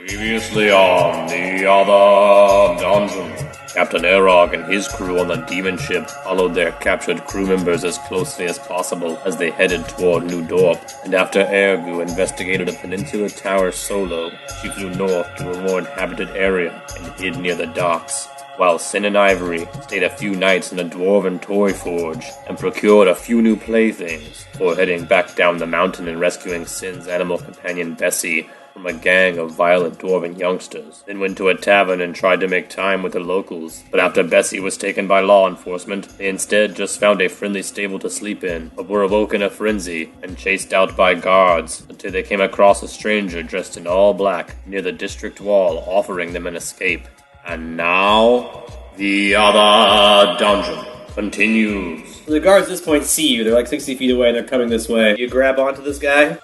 Previously on the other dungeon, Captain Arog and his crew on the demon ship followed their captured crew members as closely as possible as they headed toward New Dorp, and after Ergu investigated a peninsula tower solo, she flew north to a more inhabited area and hid near the docks, while Sin and Ivory stayed a few nights in a dwarven toy forge and procured a few new playthings before heading back down the mountain and rescuing Sin's animal companion Bessie from a gang of violent dwarven youngsters, then went to a tavern and tried to make time with the locals. But after Bessie was taken by law enforcement, they instead just found a friendly stable to sleep in, but were awoken in a frenzy and chased out by guards until they came across a stranger dressed in all black near the district wall, offering them an escape. And now, the other dungeon continues. The guards at this point see you. They're like 60 feet away and they're coming this way. You grab onto this guy?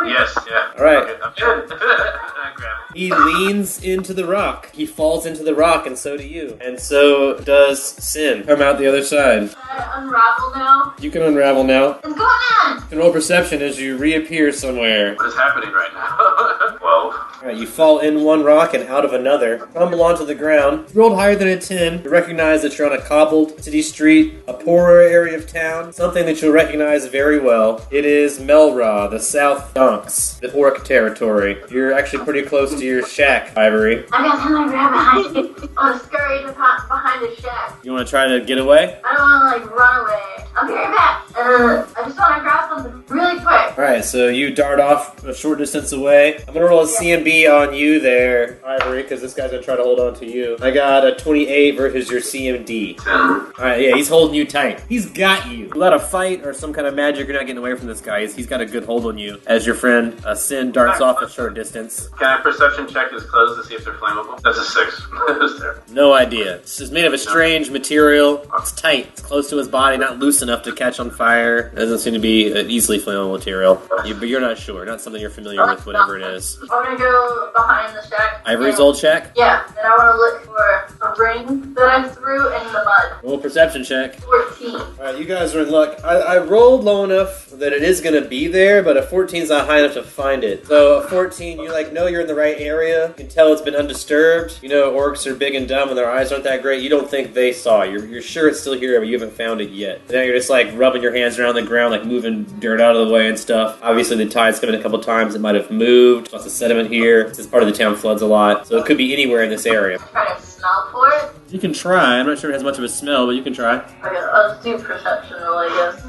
Yes, yeah. Alright. Okay, I'm good. I grab it. He leans into the rock. He falls into the rock, and so do you. And so does Sin. Come out the other side. Can I unravel now? You can unravel now. What's going on? You can roll perception as you reappear somewhere. What is happening right now? 12. Alright, you fall in one rock and out of another. Tumble onto the ground. You rolled higher than a 10. You recognize that you're on a cobbled city street, a poorer area of town. Something that you'll recognize very well. It is Melra, the South Donks, the Orc territory. You're actually pretty close to your shack, Ivory. I got time to grab behind it. I want to scurry behind the shack. You want to try to get away? I don't want to, run away. I'll be right back. I just want to grab something really quick. Alright, so you dart off a short distance away. I'm gonna roll a CMB on you there, Ivory, because this guy's gonna try to hold on to you. I got a 28 versus your CMD. 10. Alright, yeah, he's holding you tight. He's got you. Without a fight or some kind of magic, you're not getting away from this guy. He's got a good hold on you. As your friend, Sin, darts off a short distance. Can I perception check his clothes to see if they're flammable? That's a 6. That's there. No idea. This is made of a strange material. It's tight. It's close to his body, not loose enough to catch on fire. It doesn't seem to be an easily flammable material. But you're not sure. Not something you're familiar with, whatever it is. I'm going to go behind the shack. Ivory's old shack? Yeah, and I want to look for a ring that I threw in the mud. Roll a perception check. 14. Alright, you guys are in luck. I rolled low enough that it is going to be there, but a 14 is not high enough to find it. So a 14, you know you're in the right area. You can tell it's been undisturbed. You know orcs are big and dumb and their eyes aren't that great. You don't think they saw it. You're sure it's still here, but you haven't found it yet. Now you're just like rubbing your hands around the ground, like moving dirt out of the way and stuff. Obviously the tide's come in a couple times. It might have moved. Lots of sediment here. This part of the town floods a lot. So it could be anywhere in this area. Try to smell for it. You can try. I'm not sure it has much of a smell, but you can try. Okay, I'll do perception roll, I guess.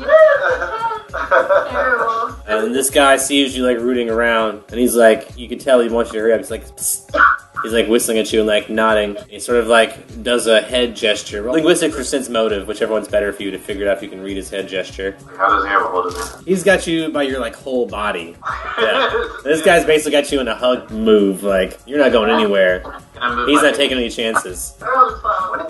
Terrible. And this guy sees you like rooting around, and he's like, you can tell he wants you to hurry up. He's like, psst. He's like whistling at you and like nodding. He sort of like does a head gesture. Linguistics or sense motive, whichever one's better for you to figure out if you can read his head gesture. How does he have a hold of me? He's got you by your like whole body. Yeah. This guy's basically got you in a hug move. Like you're not going anywhere. Can I move He's my not taking any chances. I rolled a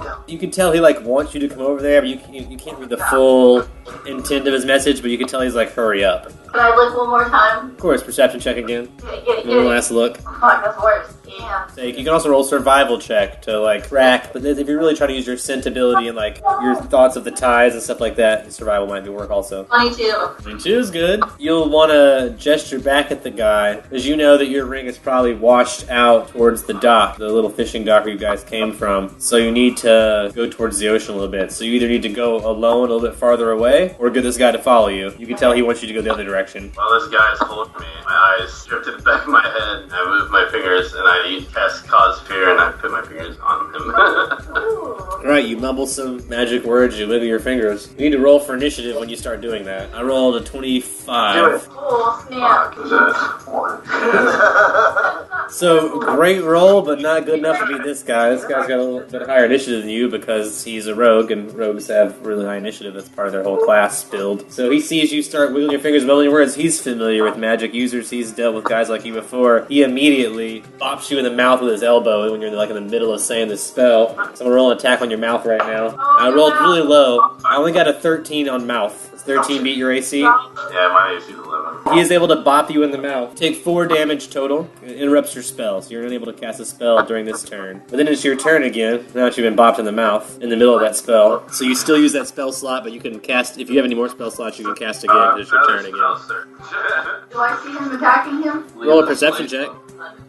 12. You can tell he like wants you to come over there, but you can't read the full intent of his message. But you can tell he's like, hurry up. Can I look one more time? Of course, perception check again. Get it. One last look. Fuck, that's worse. Yeah. You can also roll survival check to like crack, but if you're really trying to use your sensibility and like your thoughts of the tides and stuff like that, survival might be work also. 22. 22 is good. You'll want to gesture back at the guy, because you know that your ring is probably washed out towards the dock, the little fishing dock where you guys came from. So you need to go towards the ocean a little bit. So you either need to go alone a little bit farther away, or get this guy to follow you. You can tell he wants you to go the other direction. While this guy is holding me, my eyes drift to the back of my head. I move my fingers and I cast Cause Fear and I put my fingers on him. Right, you mumble some magic words, you wiggle your fingers. You need to roll for initiative when you start doing that. I rolled a 25. Oh, snap. So, great roll, but not good enough to beat this guy. This guy's got a little bit higher initiative than you because he's a rogue, and rogues have really high initiative. That's part of their whole class build. So he sees you start wiggling your fingers, mumbling your words. He's familiar with magic users. He's dealt with guys like you before. He immediately bops you in the mouth with his elbow when you're like in the middle of saying this spell. So I'm going to roll an attack on your mouth right now. I rolled really low. I only got a 13 on mouth. Does 13 beat your AC? Yeah, my AC is 11. He is able to bop you in the mouth. Take 4 damage total. It interrupts your spell, so you're unable to cast a spell during this turn. But then it's your turn again, now that you've been bopped in the mouth, in the middle of that spell. So you still use that spell slot, but you can cast, if you have any more spell slots, you can cast again, because it's your turn again. Do I see him attacking him? Roll a perception check.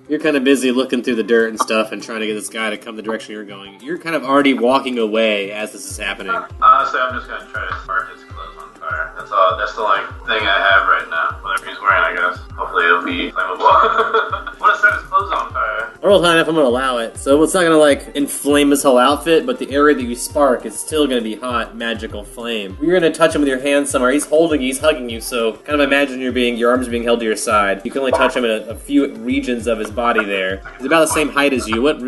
You're kind of busy looking through the dirt and stuff and trying to get this guy to come the direction you're going. You're kind of already walking away as this is happening. Honestly, I'm just gonna try to spark his clothes on fire. That's all. That's the thing I have right now. Whatever he's wearing, I guess. Hopefully, it'll be flammable. I want to set his clothes on fire. I rolled high enough, I'm gonna allow it. So it's not gonna inflame his whole outfit, but the area that you spark is still gonna be hot, magical flame. You're gonna touch him with your hand somewhere. He's holding you, he's hugging you, so kind of imagine your arms being held to your side. You can only touch him in a few regions of his body there. He's about the same height as you. What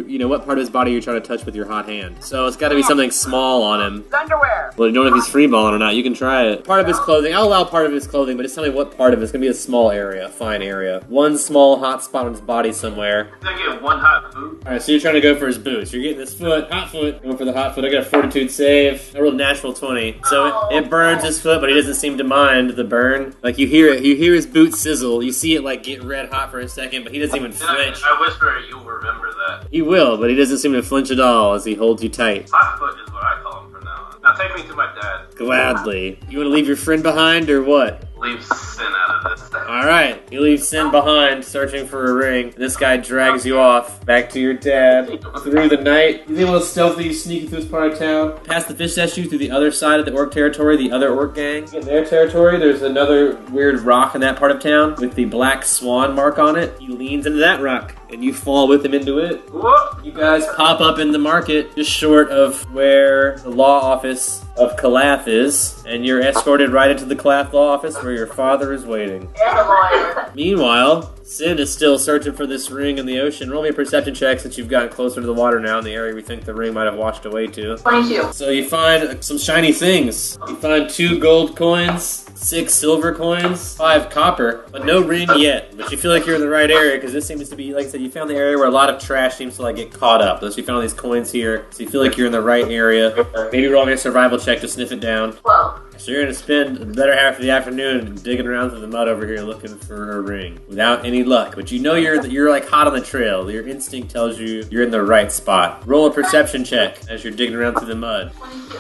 part of his body are you trying to touch with your hot hand? So it's gotta be something small on him. Underwear. Well, you don't know if he's freeballing or not. You can try it. Part of his clothing. I'll allow part of his clothing, but just tell me what part of it. It's gonna be a small area, a fine area. One small hot spot on his body somewhere. Did I get one hot boot? Alright, so you're trying to go for his boots. You're getting this foot, hot foot. Going for the hot foot. I got a fortitude save. I rolled a natural 20. So it burns his foot, but he doesn't seem to mind the burn. You hear it. You hear his boot sizzle. You see it get red hot for a second, but he doesn't even flinch. I whisper, you'll remember that. He will, but he doesn't seem to flinch at all as he holds you tight. Hot foot is what I call him from now on. Now take me to my dad. Gladly. You want to leave your friend behind or what? Leave sin out of this thing. Alright, you leave Sin behind, searching for a ring. This guy drags you off, back to your dad, through the night. He's able to stealthily sneak through this part of town, past the fish statue, through the other side of the orc territory, the other orc gang. In their territory, there's another weird rock in that part of town, with the black swan mark on it. He leans into that rock, and you fall with him into it. Whoop. You guys pop up in the market, just short of where the law office of Calath is, and you're escorted right into the Calath law office where your father is waiting. And a lawyer. Meanwhile, Sin is still searching for this ring in the ocean. Roll me a perception check since you've gotten closer to the water now in the area we think the ring might have washed away to. 22. So you find some shiny things. You find 2 gold coins, 6 silver coins, 5 copper, but no ring yet. But you feel like you're in the right area because this seems to be, like I said, you found the area where a lot of trash seems to get caught up. Thus you found these coins here, so you feel like you're in the right area. Maybe roll me a survival check to sniff it down. 12. So you're going to spend the better half of the afternoon digging around through the mud over here looking for a ring without any luck. But you know you're hot on the trail. Your instinct tells you you're in the right spot. Roll a perception check as you're digging around through the mud. 22.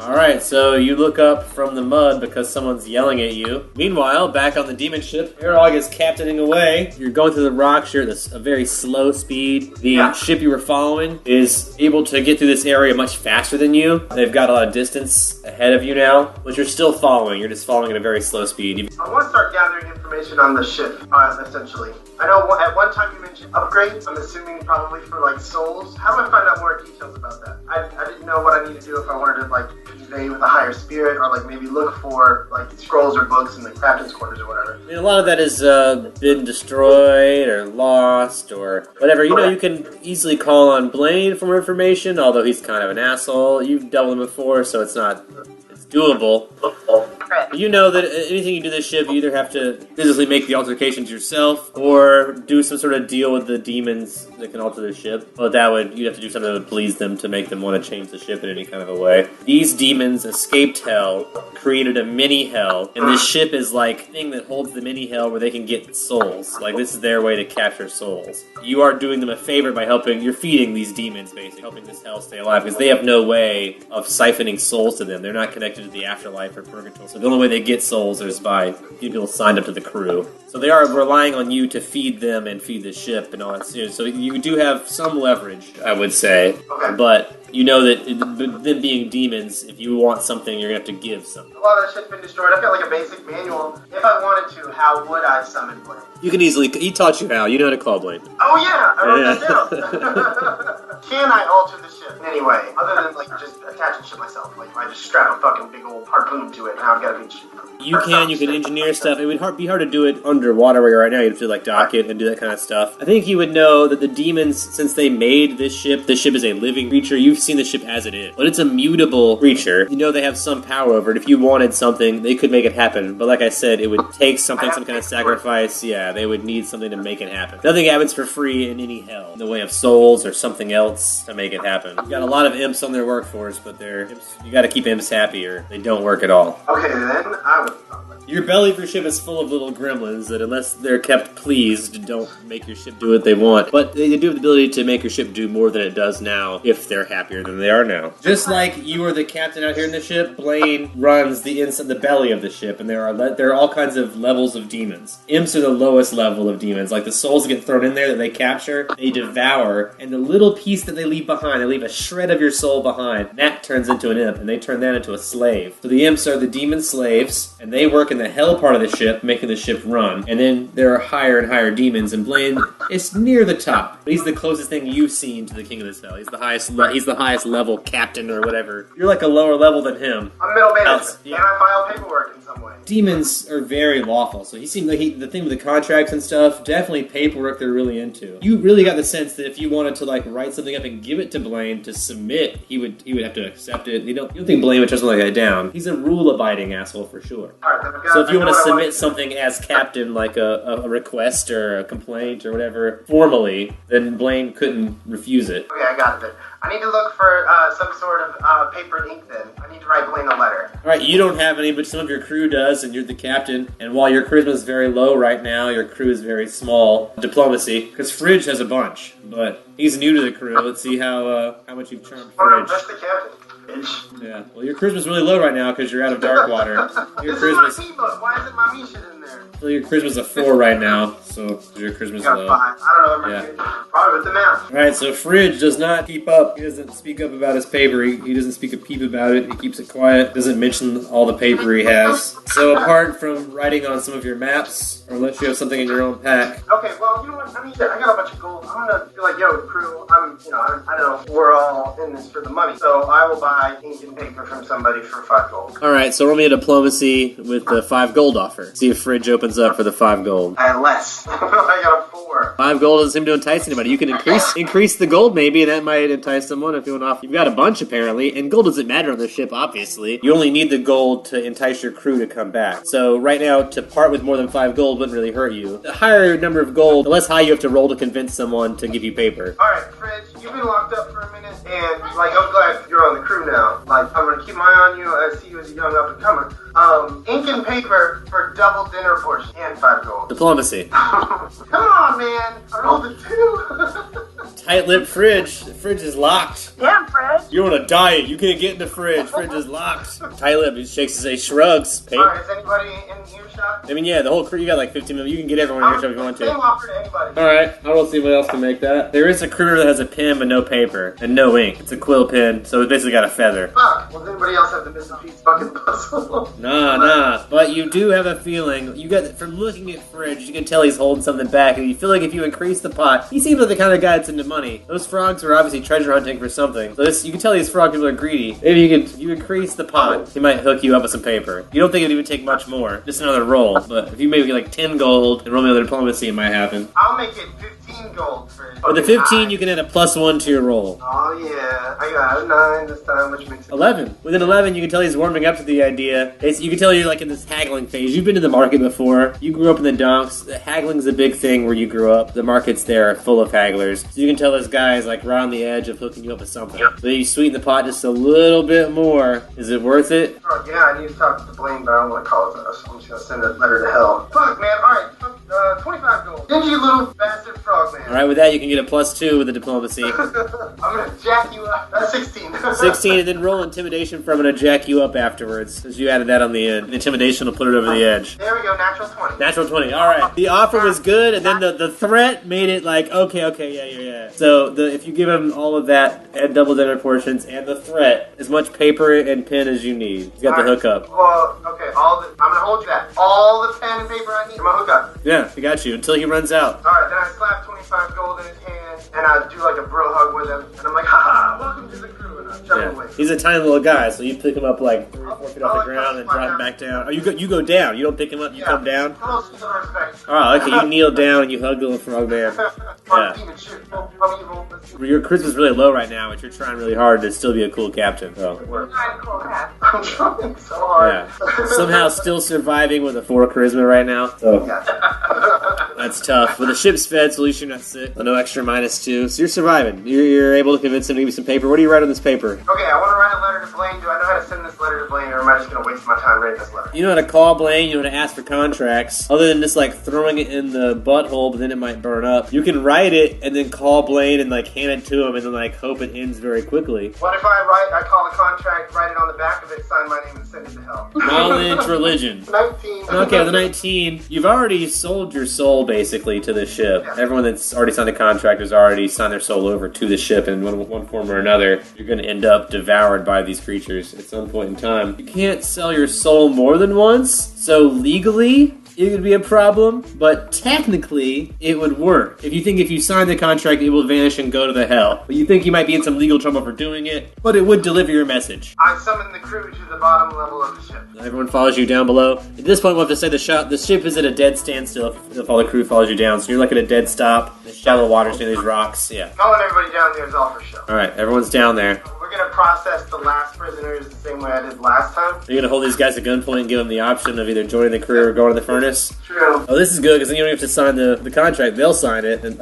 Alright, so you look up from the mud because someone's yelling at you. Meanwhile, back on the demon ship, Arog is captaining away. You're going through the rocks, you're at a very slow speed. The ship you were following is able to get through this area much faster than you. They've got a lot of distance ahead of you now, but you're still following. You're just following at a very slow speed. I want to start gathering information on the ship, essentially. I know at one time you mentioned upgrades. I'm assuming probably for souls. How do I find out more details about that? I didn't know what I need to do if I wanted to convey with a higher spirit, or maybe look for scrolls or books in the captain's quarters or whatever. I mean, a lot of that has been destroyed or lost or whatever. You know, you can easily call on Blaine for more information, although he's kind of an asshole. You've dealt with him before, so it's doable. You know that anything you do this ship, you either have to physically make the altercations yourself, or do some sort of deal with the demons that can alter the ship. But you'd have to do something that would please them to make them want to change the ship in any kind of a way. These demons escaped hell, created a mini hell, and this ship is the thing that holds the mini hell where they can get souls. This is their way to capture souls. You are doing them a favor by you're feeding these demons, basically, helping this hell stay alive, because they have no way of siphoning souls to them. They're not connected to the afterlife or purgatory. So the only way they get souls is by people signed up to the crew. So they are relying on you to feed them and feed the ship and all that. So you do have some leverage, I would say. Okay. But you know that them being demons, if you want something, you're going to have to give something. A lot of that shit's been destroyed. I've got a basic manual. If I wanted to, how would I summon Blaine? You can easily... He taught you how. You know how to call Blaine. Oh yeah, I wrote that down. Can I alter the ship in any way, other than just attach the ship myself? I just strap a fucking big old harpoon to it, and I've got a big ship. You can engineer stuff. It would be hard to do it underwater where you're right now. You'd have to dock it and do that kind of stuff. I think you would know that the demons, since they made this ship is a living creature. You've seen the ship as it is. But it's a mutable creature. You know they have some power over it. If you wanted something, they could make it happen. But like I said, it would take something, some kind of sacrifice. Yeah, they would need something to make it happen. Nothing happens for free in any hell, in the way of souls or something else to make it happen. You've got a lot of imps on their workforce, but you got to keep imps happy or they don't work at all. Okay, then I would Your belly of your ship is full of little gremlins that, unless they're kept pleased, don't make your ship do what they want. But they do have the ability to make your ship do more than it does now, if they're happier than they are now. Just like you are the captain out here in the ship, Blaine runs the inside, the belly of the ship, and there are all kinds of levels of demons. Imps are the lowest level of demons. Like the souls that get thrown in there that they capture, they devour, and the little piece that they leave behind, they leave a shred of your soul behind. That turns into an imp, and they turn that into a slave. So the imps are the demon slaves, and they work in the hell part of the ship, making the ship run. And then there are higher and higher demons, and Blaine is near the top. But he's the closest thing you've seen to the king of this hell. He's the highest level captain or whatever. You're like a lower level than him. I'm middle management. Yeah. Can I file paperwork in some way? Demons are very lawful, so he seemed like the thing with the contracts and stuff, definitely paperwork they're really into. You really got the sense that if you wanted to like write something up and give it to Blaine to submit, he would have to accept it. You don't think Blaine would shut something like that down. He's a rule-abiding asshole for sure. All right, then So if you want to submit something as captain, like a request or a complaint or whatever, formally, then Blaine couldn't refuse it. Okay, I got it then. I need to look for some sort of paper and ink then. I need to write Blaine a letter. Alright, you don't have any, but some of your crew does, and you're the captain. And while your charisma is very low right now, your crew is very small. Diplomacy, because Fridge has a bunch, but he's new to the crew. Let's see how much you've charmed Oh no, Fridge. that's the captain. Bitch. Yeah, well, your charisma's really low right now because you're out of Darkwater. Your This is my charisma's, P-book. Why isn't my me shit in there? well, your charisma's a 4 right now, so your charisma's Got low. 5. I don't know. Yeah. Probably with the math. Alright, so Fridge does not keep up. He doesn't speak up about his paper. He doesn't speak a peep about it. He keeps it quiet. Doesn't mention all the paper he has. So apart from writing on some of your maps, or unless you have something in your own pack, Okay, well, you know what? I mean, I got a bunch of gold. I'm gonna be like, yo, crew. I know we're all in this for the money, so I will buy ink and paper from somebody for 5 gold. alright, so roll me a diplomacy with the 5 gold offer. See if Fridge opens up for the 5 gold. I had less. I got a 4. 5 gold doesn't seem to entice anybody. You can increase the gold maybe, and that might entice someone if you want off. You've got a bunch apparently, and gold doesn't matter on the ship, obviously. You only need the gold to entice your crew to come back. So right now, to part with more than 5 gold wouldn't really hurt you. The higher number of gold, the less high you have to roll to convince someone to give you paper. Alright, Fridge, you've been locked up for a minute, and, like, I'm glad you're on the crew now. Like, I'm gonna keep my eye on you. I see you as a young up-and-comer. Ink and paper for double dinner portion and 5 gold. Diplomacy. Come on, man. I rolled a 2. Tight-lipped Fridge. The fridge is locked. Damn, Fred. You're on a diet. You can't get in the fridge. Fridge is locked. Tight-lipped. He shakes his head, shrugs. Alright, is anybody in earshot? I mean, yeah, the whole crew, you got like 15 minutes. You can get everyone in your shop if you want Same to. offer to anybody. Alright, I will see what else can make that. There is a crew member that has a pen but no paper and no ink. It's a quill pen, so it basically got a feather. Fuck. Well, does anybody else have the missing piece fucking puzzle? Nah. But you do have a feeling, from looking at Fridge, you can tell he's holding something back, and you feel like if you increase the pot, he seems like the kind of guy that's into money. Those frogs are obviously treasure hunting for something. So you can tell these frog people are greedy. Maybe you increase the pot, he might hook you up with some paper. You don't think it'd even take much more, just another roll. But if you maybe get like 10 gold and roll me another diplomacy, it might happen. I'll make it 15 gold for it. With the 15, you can add a +1 to your roll. Oh, yeah. I got a 9 this time, which makes it 11. With an 11, you can tell he's warming up to the idea. You can tell you're like in this haggling phase. You've been to the market before. You grew up in the donks. Haggling's a big thing where you grew up. The markets there are full of hagglers. So you can tell this guy is like right on the edge of hooking you up with something. So you sweeten the pot just a little bit more. Is it worth it? Oh, yeah, I need to talk to Blaine, but I don't want to call it us. I'm just going to send a letter to hell. Fuck, man. Alright, 25 gold. Dingy little bastard frog, man. Alright, with that, you can get a +2 with the diplomacy. I'm going to jack you up. That's 16. 16, and then roll intimidation from it to jack you up afterwards. Because you added that on the end. Intimidation will put it over the edge. There we go, natural 20. Natural 20. Alright. The offer was good, and then the threat made it like, okay, yeah. So if you give him all of that, and double dinner portions, and the threat, as much paper and pen as you need. He's got the hookup. Well, okay, I'm going to hold you that. All the pen and paper I need for my hookup. Yeah, he got you, until he runs out. Alright, then I slap 25 gold in his hand, and I do like a bro hug with him, and I'm like, haha, welcome to the crew, and I shove him away. He's a tiny little guy, so you pick him up like 3 or 4 feet off the ground and drop him back down. Oh, you go down. You don't pick him up, you come down? Close to respect. Oh, okay, you kneel down and you hug the little frog man. Yeah. Demon shit. I'm evil. Your charisma's really low right now, but you're trying really hard to still be a cool captain. So. I'm cool, Cap. I'm trying so hard. Yeah. Somehow still surviving with a 4 charisma right now. So that's tough. But the ship's fed, so at least you're not sick. No extra -2. So you're surviving. You're able to convince him to give you some paper. What do you write on this paper? Okay, I want to write a letter to Blaine. Do I know how to send this letter to Blaine, or am I just gonna waste my time writing this letter? You know how to call Blaine, you know how to ask for contracts. Other than just like throwing it in the butthole, but then it might burn up. You can write it and then call Blaine and like hand it to him and then like hope it ends very quickly. What if I call the contract, write it on the back of it, sign my name, and send it to hell? Knowledge, religion. 19. Okay, with the 19, you've already sold your soul basically to the ship. Yeah. Everyone that's already signed a contract has already signed their soul over to the ship, and in one form or another, you're going to end up devoured by these creatures at some point in time. You can't sell your soul more than once, so legally, it would be a problem, but technically, it would work. If you sign the contract, it will vanish and go to the hell. But you think you might be in some legal trouble for doing it, but it would deliver your message. I summon the crew to the bottom level of the ship. Everyone follows you down below. At this point, we'll have to say the ship is at a dead standstill if all the crew follows you down. So you're like at a dead stop, the shallow waters near these rocks. Yeah. Calling everybody down there is all for show. All right, everyone's down there. We're gonna process the last prisoners the same way I did last time. Are you gonna hold these guys at gunpoint and give them the option of either joining the crew or going to the furnace? True. Oh, this is good because then you don't have to sign the contract. They'll sign it, and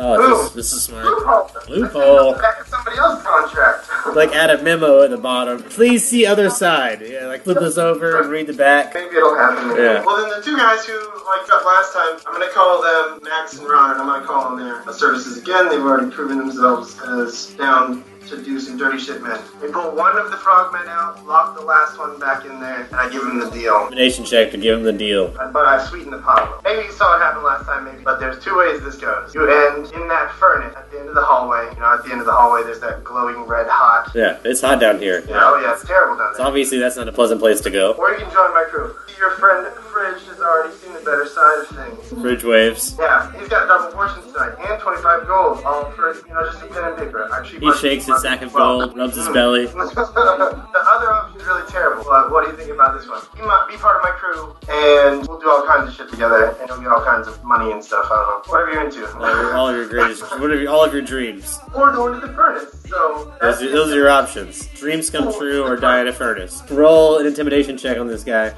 this is smart. Loophole. Loophole. Back at somebody else's contract. Like add a memo at the bottom. Please see other side. Yeah, like flip this over and read the back. Maybe it'll happen. Yeah. Well, then the two guys who got last time, I'm gonna call them Max and Ron. I'm gonna call them their services again. They've already proven themselves as down to do some dirty shit men. They pull one of the frogmen out, lock the last one back in there, and I give him the deal. Intimidation check to give them the deal. But I sweeten the pot a little. Maybe you saw it happen last time, maybe. But there's two ways this goes. You end in that furnace at the end of the hallway. You know, at the end of the hallway, there's that glowing red hot. Yeah, it's hot down here. Oh yeah, it's terrible down So there. obviously that's not a pleasant place to go. Or you can join my crew. Your friend Fridge has already seen the better side of things. Fridge waves. Yeah, he's got double portions tonight and 25 gold, all for just a pen and paper. He shakes his sack of gold, rubs his belly. The other option's really terrible. But what do you think about this one? You might be part of my crew, and we'll do all kinds of shit together, and we'll get all kinds of money and stuff. I don't know, whatever you're into. All of your greatest, all of your dreams. Or going to the furnace. So Those are your options. Dreams come true or die in a furnace. Roll an intimidation check on this guy.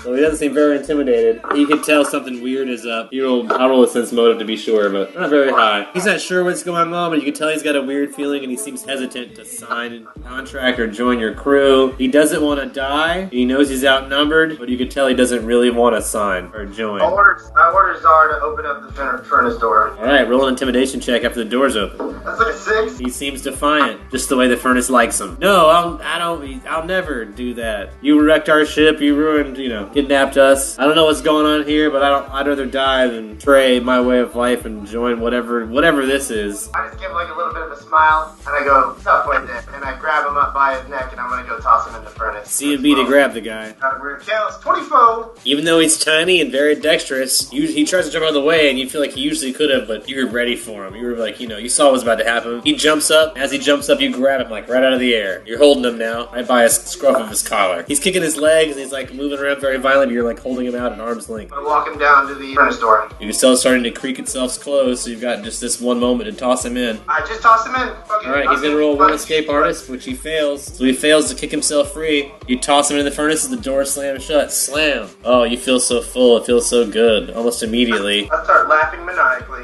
So he doesn't seem very intimidated. You can tell something weird is up. I'll roll a sense motive to be sure, but not very high. He's not sure what's going on, but you can tell he's got a weird feeling and he seems hesitant to sign a contract or join your crew. He doesn't want to die. He knows he's outnumbered, but you can tell he doesn't really want to sign or join. I order Czar to open up the furnace door. Alright, roll an intimidation check after the door's open. That's like a 6. He seems defiant, just the way the furnace likes him. No, I'll never do that. You wrecked our ship, you ruined, kidnapped us. I don't know what's going on here, but I'd rather die than betray my way of life and join whatever this is. I just give like a little bit of a smile, and I go, tough way then. And I grab him up by his neck, and I'm gonna go toss him in the furnace. C and B to grab the guy. Got a weird counts. 24. Even though he's tiny and very dexterous, he tries to jump out of the way, and you feel like he usually could have, but you were ready for him. You were like, you saw what was about to happen. He jumps up. As he jumps up, you grab him like right out of the air. You're holding him now, right by a scruff of his collar. He's kicking his legs, and he's like moving around very violently. You're like holding him out at arm's length. I walk him down to the furnace door. You can tell it's starting to creak itself closed, so you've got just this one moment to toss him in. I just toss him in. Alright, he's gonna roll one escape artist, which he fails. So he fails to kick himself free. You toss him in the furnace as the door slams shut. Slam! Oh, you feel so full. It feels so good. Almost immediately. I start laughing maniacally.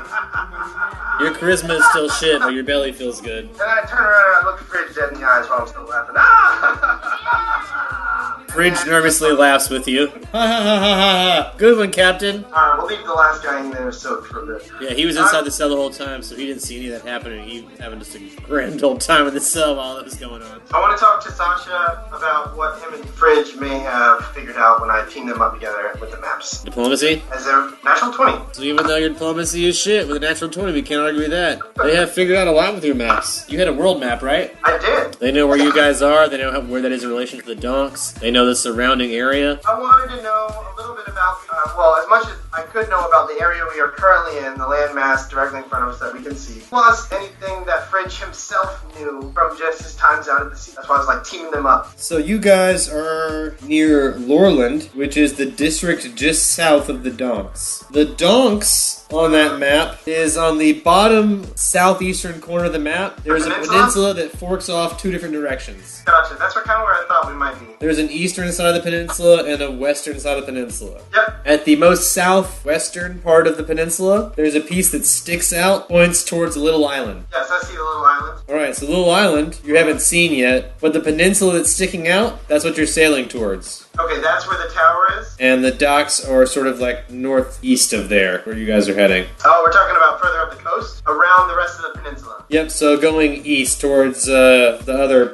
Your charisma is still shit, but your belly feels good. Then I turn around and I look Fridge dead in the eyes while I'm still laughing. Ah! Fridge nervously laughs with you. Ha ha ha ha ha. Good one, Captain. We'll leave the last guy in there soaked for a bit. Yeah, he was inside the cell the whole time, so he didn't see any of that happening. He was having just a grand old time in the cell while that was going on. I want to talk to Sasha about what him and Fridge may have figured out when I teamed them up together with the maps. Diplomacy? As their natural 20. So even though your diplomacy is shit, with a natural 20, we can't argue with that. They have figured out a lot with your maps. You had a world map, right? I did. They know where you guys are. They know where that is in relation to the donks. They know the surrounding area. I wanted to know a little bit about, as much as I could know about the area we are currently in, the landmass directly in front of us that we can see. Plus anything that Fridge himself knew from just his times out at the sea. That's why I was like teaming them up. So you guys are near Lorland, which is the district just south of the donks. The donks on that map is on the bottom southeastern corner of the map. There's a peninsula that forks off two different directions. Gotcha. That's kind of where I thought we might be. There's an eastern side of the peninsula and a western side of the peninsula. Yep. At the most south northwestern part of the peninsula, there's a piece that sticks out, points towards a little island. Yes, I see the little island. Alright, so Little Island, you haven't seen yet, but the peninsula that's sticking out, that's what you're sailing towards. Okay, that's where the tower is. And the docks are sort of like northeast of there, where you guys are heading. Oh, we're talking about further up the coast, around the rest of the peninsula. Yep, so going east towards the other,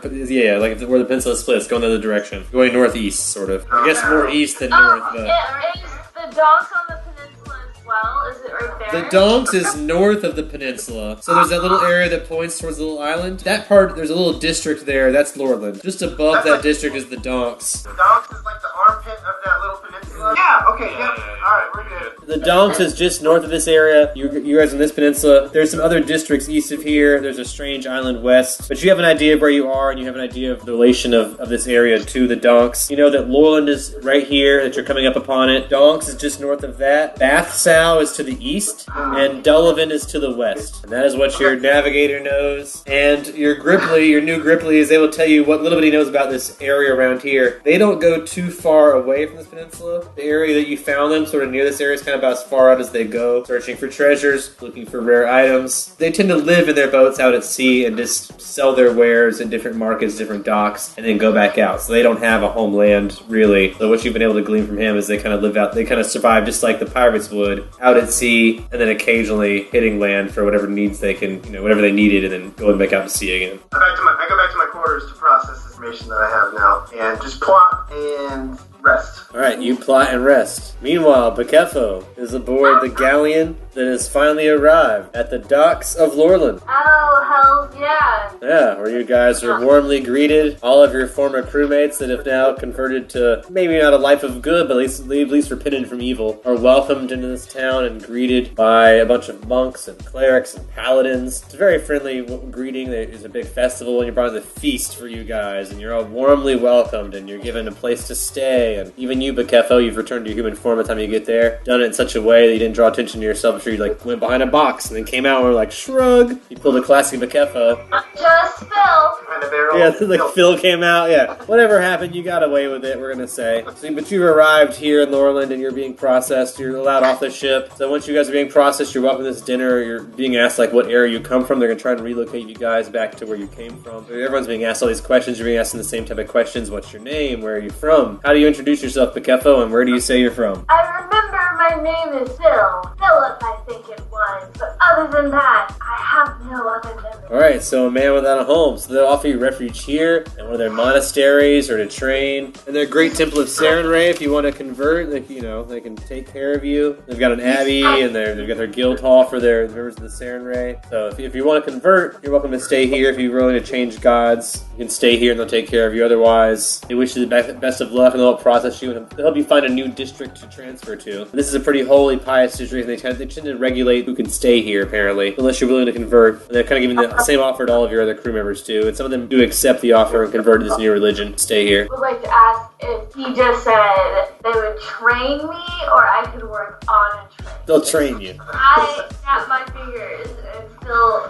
like where the peninsula splits, going the other direction. Going northeast, sort of. I guess more east than north. But... Is the docks on the peninsula as well? Is it right there? The Donks is north of the peninsula. So there's that little area that points towards the little island. That part, there's a little district there, that's Lorland. Just above that district is the Donks. The Donks is like the armpit of that little peninsula? Yeah, okay, yep. Alright, we're good. The Donks is just north of this area. You guys on this peninsula. There's some other districts east of here. There's a strange island west. But you have an idea of where you are, and you have an idea of the relation of this area to the Donks. You know that Lorland is right here, that you're coming up upon it. Donks is just north of that. Bathsow is to the east, and Dullivan is to the west. And that is what your navigator knows. And your Gripply, your new Gripply, is able to tell you what little bit he knows about this area around here. They don't go too far away from this peninsula. The area that you found them, sort of near this area, is kind of about as far out as they go, searching for treasures, looking for rare items. They tend to live in their boats out at sea and just sell their wares in different markets, different docks, and then go back out. So they don't have a homeland, really. So what you've been able to glean from him is they kind of live out, they kind of survive just like the pirates would, out at sea, and then occasionally hitting land for whatever needs they can, whatever they needed, and then going back out to sea again. I go back to my quarters to process this information that I have now, and just plot and rest. Alright, you plot and rest. Meanwhile, Bakefo is aboard the galleon that has finally arrived at the docks of Lorland. Oh, hell yeah. Yeah, where you guys are warmly greeted. All of your former crewmates that have now converted to maybe not a life of good, but at least repented from evil, are welcomed into this town and greeted by a bunch of monks and clerics and paladins. It's a very friendly greeting. There's a big festival, and you're brought to the feast for you guys, and you're all warmly welcomed, and you're given a place to stay. And even you, Bakefo, you've returned to your human form by the time you get there. Done it in such a way that you didn't draw attention to yourself. I'm sure you went behind a box and then came out and were like, shrug. You pulled a classic Bakefo. Just Phil. Behind a barrel. Yeah, Phil came out, yeah. Whatever happened, you got away with it, we're gonna say. But you've arrived here in Lorland and you're being processed. You're allowed off the ship. So once you guys are being processed, you're welcome to this dinner. You're being asked, what area you come from. They're gonna try and relocate you guys back to where you came from. So everyone's being asked all these questions. You're being asked the same type of questions. What's your name? Where are you from? How do you introduce yourself, Bakefo, and where do you say you're from? I remember my name is Phil. Philip, I think it was. But other than that, I have no other memory. Alright, so a man without a home. So they'll offer you refuge here, in one of their monasteries, or to train. And their great temple of Sarenrae, if you want to convert, they can take care of you. They've got an abbey, and they've got their guild hall for their members of the Sarenrae. So if you want to convert, you're welcome to stay here. If you're willing to change gods, you can stay here and they'll take care of you. Otherwise, they wish you the best of luck, and they'll process you and they'll help you find a new district to transfer to. And this is a pretty holy, pious district, and they tend to regulate who can stay here, apparently, unless you're willing to convert. And they're kind of giving the same offer to all of your other crew members, too. And some of them do accept the offer and convert to this new religion. Stay here. I would like to ask if he just said they would train me or I could work on a train. They'll train you. I snap my fingers and Phil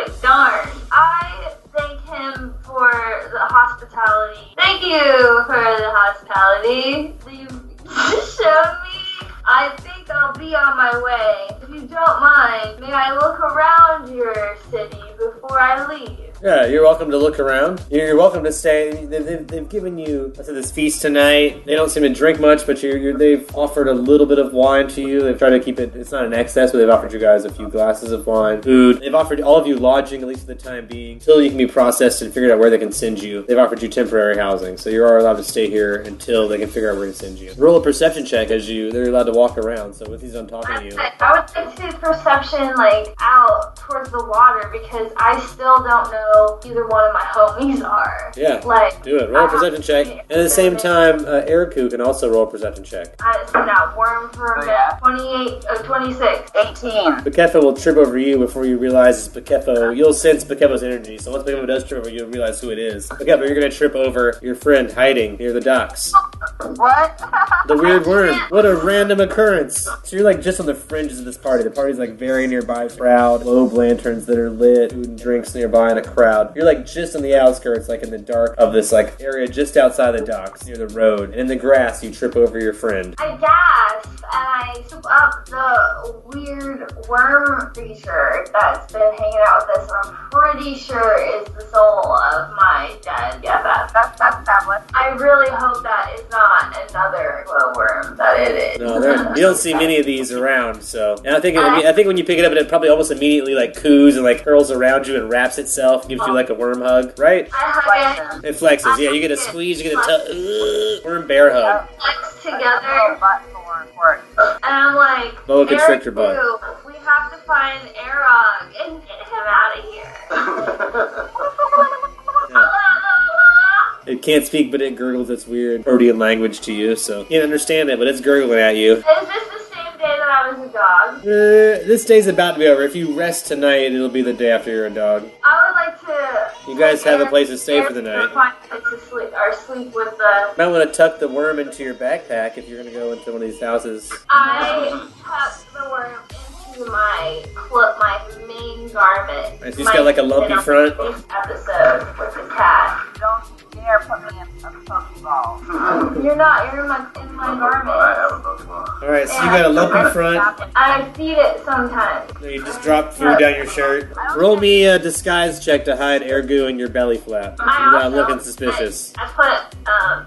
is darn. I thank him for the hospitality. Thank you for the hospitality that you showed me. I think I'll be on my way. If you don't mind, may I look around your city before I leave? Yeah, you're welcome to look around. You're welcome to stay. They've given you this feast tonight. They don't seem to drink much, but they've offered a little bit of wine to you. They've tried to keep it, it's not an excess, but they've offered you guys a few glasses of wine, food. They've offered all of you lodging, at least for the time being, until you can be processed and figured out where they can send you. They've offered you temporary housing, so you're allowed to stay here until they can figure out where to send you. Roll a perception check as they're allowed to walk around, so with these on talking to you. I would like to see perception out towards the water because I still don't know either one of my homies are. Yeah, do it. Roll a perception check. And at the same time, Eriku can also roll a perception check. It's not worm for a bit. 26. 18. Bakefo will trip over you before you realize it's Bakefo. You'll sense Bakefo's energy, so once Bakefo does trip over you, you'll realize who it is. Bakefo, you're going to trip over your friend hiding near the docks. What? The weird worm. What a random occurrence. So you're like just on the fringes of this party. The party's like very nearby. Crowd, globe lanterns that are lit, food and drinks nearby, and a crowd. You're like just on the outskirts, like in the dark of this like area just outside the docks, near the road. And in the grass, you trip over your friend. I gasp and I scoop up the weird worm creature that's been hanging out with us, and I'm pretty sure is the soul of my dead BFF. That's established. I really hope that is not another glowworm that it is. No, you don't see many of these around. So, and I think when you pick it up, it probably almost immediately like coos and like curls around you and wraps itself, gives you like a worm hug, right? I hug it. It flexes. Yeah, you get a squeeze, you get a worm bear hug. Flex together. And I'm like, Boa constrictor bug. Eric, we have to find Erog and get him out of here. It can't speak, but it gurgles its weird Protean language to you, so you can't understand it, but it's gurgling at you. Is this the same day that I was a dog? This day's about to be over. If you rest tonight, it'll be the day after you're a dog. I would like to... You guys have a place to stay for the night. To sleep with the... You might want to tuck the worm into your backpack if you're going to go into one of these houses. I tucked the worm into my main garment. Right, so you just got like a lumpy front. This episode with the cat. Don't dare put me in a Pokeball. You're not. You're in my garment. I have a Pokeball. Alright, so you got a lumpy front. I feed it sometimes. You just drop food down your shirt. Roll me a disguise check to hide air goo in your belly flap without looking suspicious. I put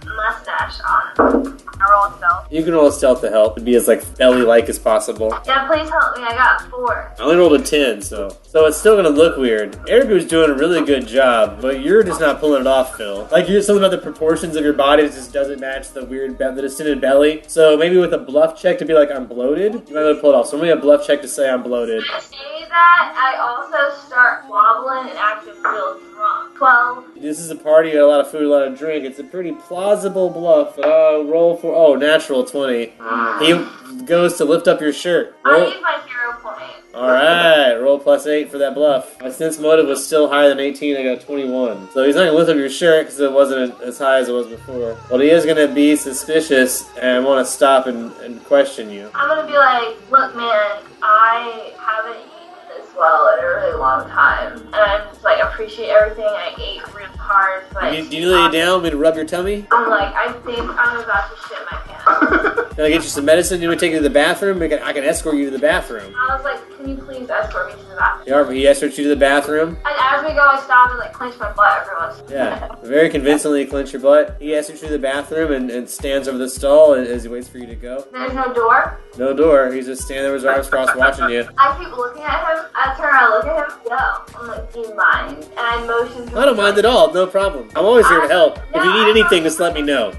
mustache on. I roll a stealth. You can roll a stealth to help. To be as like belly-like as possible. Yeah, please help me. I got 4. I only rolled a 10, so it's still gonna look weird. Ergu's doing a really good job, but you're just not pulling it off, Phil. Like you're something about the proportions of your body that just doesn't match the weird, the distended belly. So maybe with a bluff check to be like I'm bloated, you might be able to pull it off. So maybe a bluff check to say I'm bloated. I say that, I also start wobbling and acting real drunk. 12. This is a party, you got a lot of food, a lot of drink. It's a pretty plausible bluff. Roll for natural 20. He goes to lift up your shirt. I Roll. use my hero point. Alright, roll +8 for that bluff. My sense motive was still higher than 18, I got 21. So he's not going to lift up your shirt because it wasn't as high as it was before. But he is going to be suspicious and want to stop and question you. I'm gonna be like, look man, I haven't eaten this well in a really long time. And I'm just like, appreciate everything. I ate really hard. But Do you lay down, want me to rub your tummy? I'm like, I think I'm about to shit my pants. Can I get you some medicine? You want to take you to the bathroom? I can escort you to the bathroom. I was like, can you please escort me to the bathroom? He escorts you to the bathroom. And as we go, I stop and like clench my butt every once in a while. Yeah, very convincingly clench your butt. He escorts you to the bathroom and stands over the stall as he waits for you to go. There's no door. No door. He's just standing there with his arms crossed watching you. I keep looking at him. I turn around, look at him. Yo, I'm like, do you mind? And I motion to I don't mind at all. No problem. I'm always here to help. If you need anything, just let me know.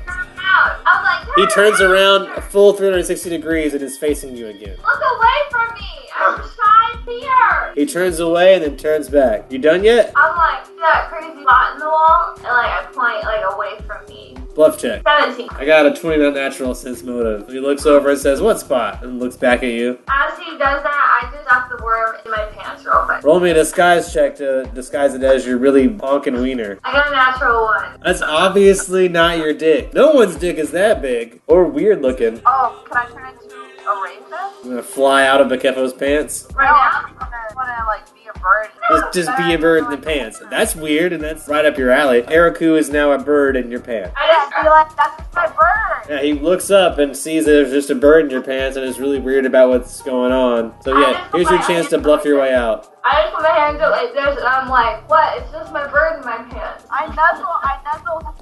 I'm like, He turns around a full 360 degrees and is facing you again. look away from me. I'm shy here. He turns away and then turns back. You done yet? I'm like, see that crazy spot in the wall? And like, I point like away from me. Bluff check. 17. I got a 20 natural sense motive. He looks over and says, "What spot?" and looks back at you. As he does that, I just stuff the worm in my pants real quick. Roll me a disguise check to disguise it as your really honkin' wiener. I got a natural 1. That's obviously not your dick. No one's dick is that big. Or weird looking. Oh, can I turn into a raven? I'm gonna fly out of Bakefo's pants. Right No, now? I'm gonna like be a bird. Just be a bird in the pants. That's weird and that's right up your alley. Eriku is now a bird in your pants. I Yeah, just be like, that's just my bird. Yeah, he looks up and sees that there's just a bird in your pants and is really weird about what's going on. So yeah, here's your chance to bluff your way out. I just put my hands up like this and I'm like, what? It's just my bird in my pants. I nuzzle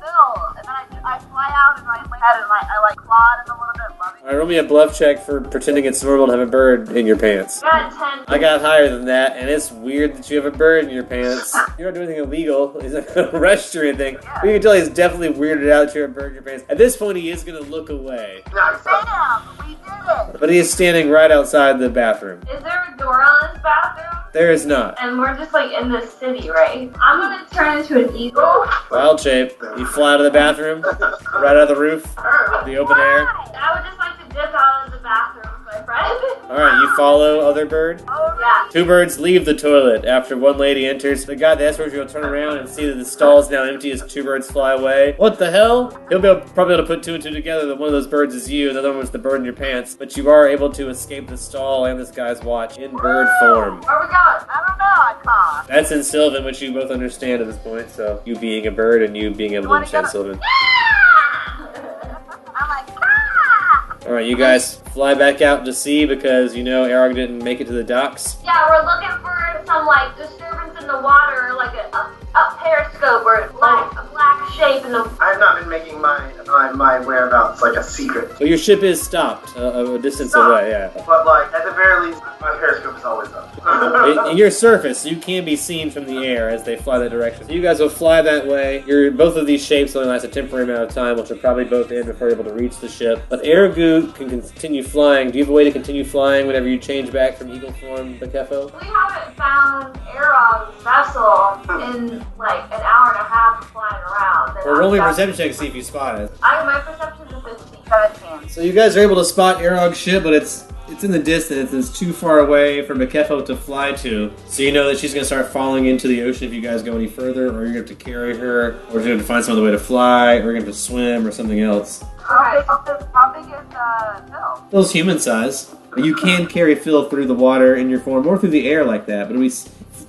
Phil, and then I fly out and my head and I like clawed him a little bit, loving. Alright, roll me a bluff check for pretending it's normal to have a bird in your pants. I got 10. I got higher than that, and it's weird that you have a bird in your pants. You don't do anything illegal. He's not going to arrest you or anything. But you can tell he's definitely weirded out that you have a bird in your pants. At this point, he is going to look away. Nice. Bam! We did it! But he is standing right outside the bathroom. Is there a door on this bathroom? There is not. And we're just like in the city, right? I'm gonna turn into an eagle. Wild shape. You fly out of the bathroom, right out of the roof, the open air. I would just like to dip out of the bathroom with my friend. Alright, you follow other bird? Yeah. Two birds leave the toilet after one lady enters. The guy, the escort, will turn around and see that the stall is now empty as two birds fly away. What the hell? He'll probably able to put two and two together that one of those birds is you, and the other one was the bird in your pants. But you are able to escape the stall and this guy's watch in bird form. Where we going? I don't know, I can't. That's in Sylvan, which you both understand at this point. So you being a bird and you being able to understand Sylvan. I'm like, ah! Alright, you guys fly back out to sea because you know Arog didn't make it to the docks. Yeah, we're looking for some like disturbance in the water, like a periscope or a black shape in the. I have not been making my whereabouts like a secret. So your ship is stopped a distance Stopped. away, yeah. But like at the very least, my periscope is always up. In your surface, you can be seen from the air as they fly that direction. So you guys will fly that way. Both of these shapes only last a temporary amount of time, which will probably both end before you're able to reach the ship. But Ergu can continue flying. Do you have a way to continue flying whenever you change back from eagle form, Bakefo? We haven't found Arog's vessel in like an hour and a half of flying around. Well, roll me a perception check to see if you spot it. My perception is 15. 17. So you guys are able to spot Arog's ship, but it's in the distance. It's too far away for Bakefo to fly to. So you know that she's going to start falling into the ocean if you guys go any further, or you're going to have to carry her, or you're going to have to find some other way to fly, or you're going to have to swim, or something else. Alright, how big is Phil? Phil's human size. You can carry Phil through the water in your form, or through the air like that, but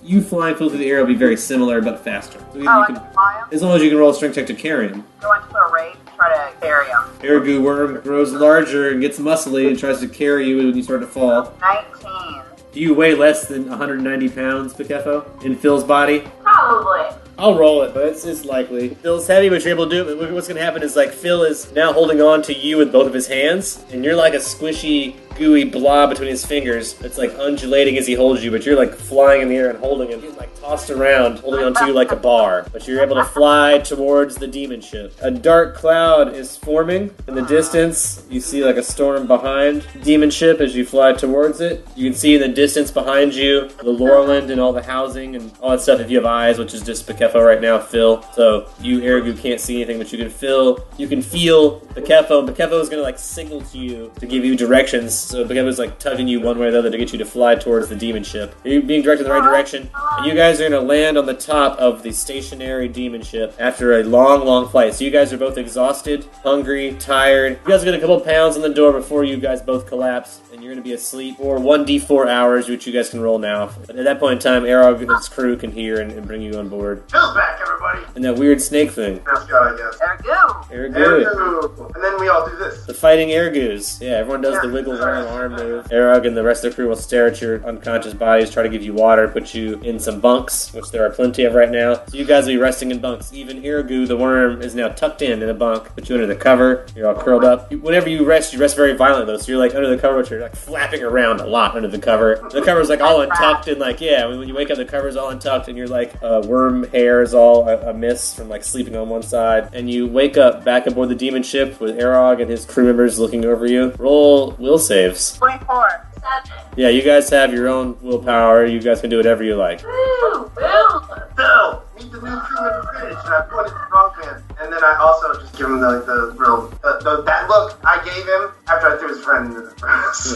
you flying Phil through the air will be very similar, but faster. So you I can, can fly him? as long as you can roll a strength check to carry him. Go into a race, try to carry him. Ergu worm grows larger and gets muscly and tries to carry you when you start to fall. 19. Do you weigh less than 190 pounds, Bakefo, in Phil's body? Probably. I'll roll it, but it's likely. Phil's heavy, but you're able to do it. But what's going to happen is, like, Phil is now holding on to you with both of his hands, and you're like a squishy, gooey blob between his fingers. It's like undulating as he holds you, but you're like flying in the air and holding him. He's like tossed around, holding onto you like a bar. But you're able to fly towards the demon ship. A dark cloud is forming in the distance. You see like a storm behind the demon ship as you fly towards it. You can see in the distance behind you the Laurelland and all the housing and all that stuff if you have eyes, which is just Bakefo right now, Phil. So you, Ergu, can't see anything, but you can feel Bakefo, and Bakefo is going to like signal to you to give you directions. So Bakefo is like tugging you one way or the other to get you to fly towards the demon ship. You're being directed in the right direction, and you guys are going to land on the top of the stationary demon ship after a long, long flight. So you guys are both exhausted, hungry, tired. You guys get a couple pounds on the door before you guys both collapse, and you're going to be asleep for 1d4 hours, which you guys can roll now. But at that point in time, Arog and his crew can hear and bring you on board. Phil's back, everybody. And that weird snake thing. Mascot, I guess. Ergu! Ergu. Ergu. And then we all do this. The fighting Ergus. Yeah, everyone does the wiggle arm move. Arog and the rest of the crew will stare at your unconscious bodies, try to give you water, put you in some bunks, which there are plenty of right now. So you guys will be resting in bunks. Even Ergu, the worm, is now tucked in a bunk. Put you under the cover. You're all curled up. Whenever you rest very violently though. So you're like under the cover, but you're like flapping around a lot under the cover. The cover's like all untucked and like, yeah, when you wake up the cover's all untucked and you're like worm hair is all a mist from like sleeping on one side. And you wake up back aboard the demon ship with Arog and his crew members looking over you. Roll will saves. 24. 7. Yeah, you guys have your own willpower. You guys can do whatever you like. Woo! Woo! Phil, meet the new crew in the fridge. And I pointed to the wrong man. And then I also just give him the real, that look I gave him after I threw his friend into the furnace.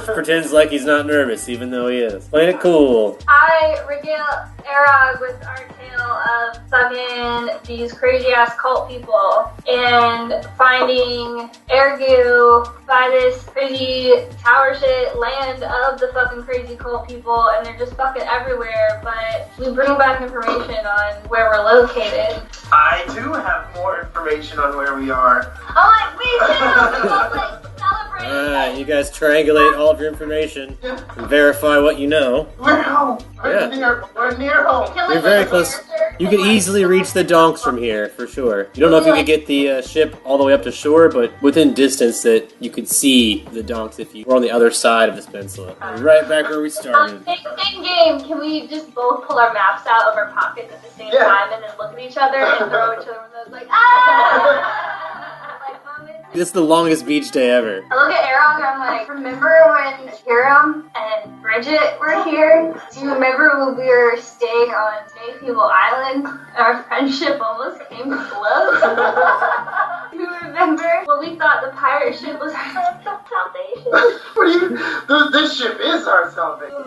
Pretends like he's not nervous, even though he is. Playing it cool. I regale Arog with our tale of fucking these crazy ass cult people and finding Ergu by this crazy tower shit land of the fucking crazy cult people, and they're just fucking everywhere, but we bring back information on where we're located. I do have more information on where we are. Oh, like, we too! Like, celebrate! Alright, you guys triangulate all of your information and verify what you know. We're home. Yeah. We're near home. Can we You're very look at close. the character? You can easily reach the donks from here, for sure. You don't know if you could get the ship all the way up to shore, but within distance that you could see the donks if you were on the other side of this peninsula. Right back where we started. In game, can we just both pull our maps out of our pockets at the same time and then look at each other and throw each other with those like like moments? This is the longest beach day ever. I look at Arog and I'm like, remember when Hiram and Bridget were here? Do you remember when we were staying on Snake People Island and our friendship almost came to blows? you remember when we thought the pirate ship was our salvation? What do you? This ship is our salvation.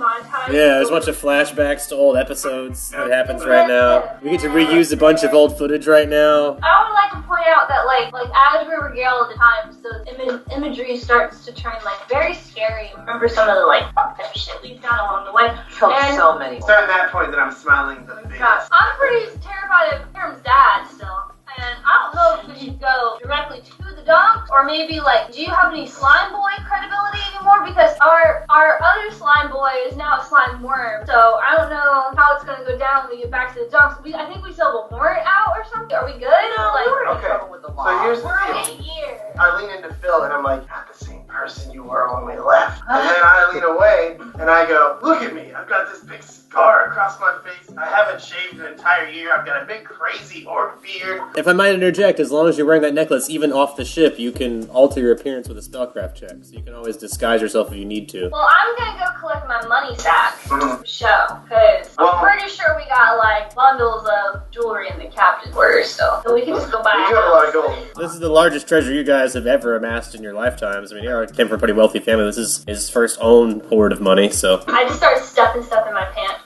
Yeah, there's a bunch of flashbacks to old episodes that happens right now. We get to reuse a bunch of old footage right now. I would like to point out that, like as we regale the times, the imagery starts to turn, like, very scary. Remember some of the, like, fucked up shit we've done along the way. Killed And- so many. It's at that point that I'm smiling the biggest. God, I'm pretty terrified of Hiram's dad still. And I don't know if we should go directly to the dump, or maybe, like, do you have any slime boy credibility anymore? Because our other slime boy is now a slime worm, so I don't know how it's gonna go down when we get back to the dumps. I think we still have a warrant out or something. Are we good? We're in Okay. trouble with the law. So here's the We're deal. 8 years. I lean into Phil and I'm like, not the same person you were when we left. And then I lean away and I go, look at me. I've got this big scar across my face. I haven't shaved an entire year. I've got a big crazy orc beard. If I might interject, as long as you're wearing that necklace, even off the ship, you can alter your appearance with a spellcraft check. So you can always disguise yourself if you need to. Well, I'm gonna go collect my money sack Mhm. show, because Well- I'm pretty sure we got, like, bundles of jewelry in the captain's quarters still. So we can just go buy We a do have a lot of house. gold. This is the largest treasure you guys have ever amassed in your lifetimes. I mean, you came from a pretty wealthy family. This is his first own hoard of money, so I just start stuffing stuff in my pants.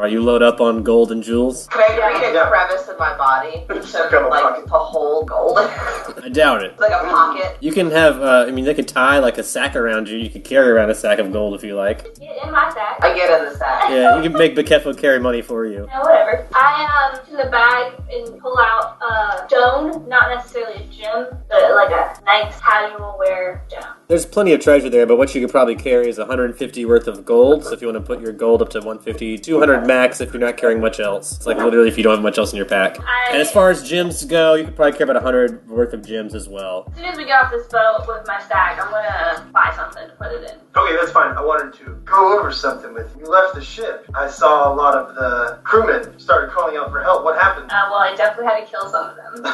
you load up on gold and jewels? Can I read a Yeah. crevice in my body Stuck in a like pocket. to hold gold? I doubt it. Like a pocket. You can have, I mean, they could tie like a sack around you. You could carry around a sack of gold if you like. Get in my sack. I get in the sack. Yeah, you can make Bakefo carry money for you. Yeah, whatever. I in the bag and pull out a stone, not necessarily a gem, but like a nice casual wear gem. There's plenty of treasure there, but what you could probably carry is 150 worth of gold. So if you want to put your gold up to 150, 200 max if you're not carrying much else. It's like literally if you don't have much else in your pack. And as far as gems go, you could probably carry about 100 worth of gems as well. As soon as we get off this boat with my stack, I'm gonna buy something to put it in. Okay, that's fine. I wanted to go over something with you. You left the ship. I saw a lot of the crewmen started calling out for help. What happened? Well, I definitely had to kill some of them.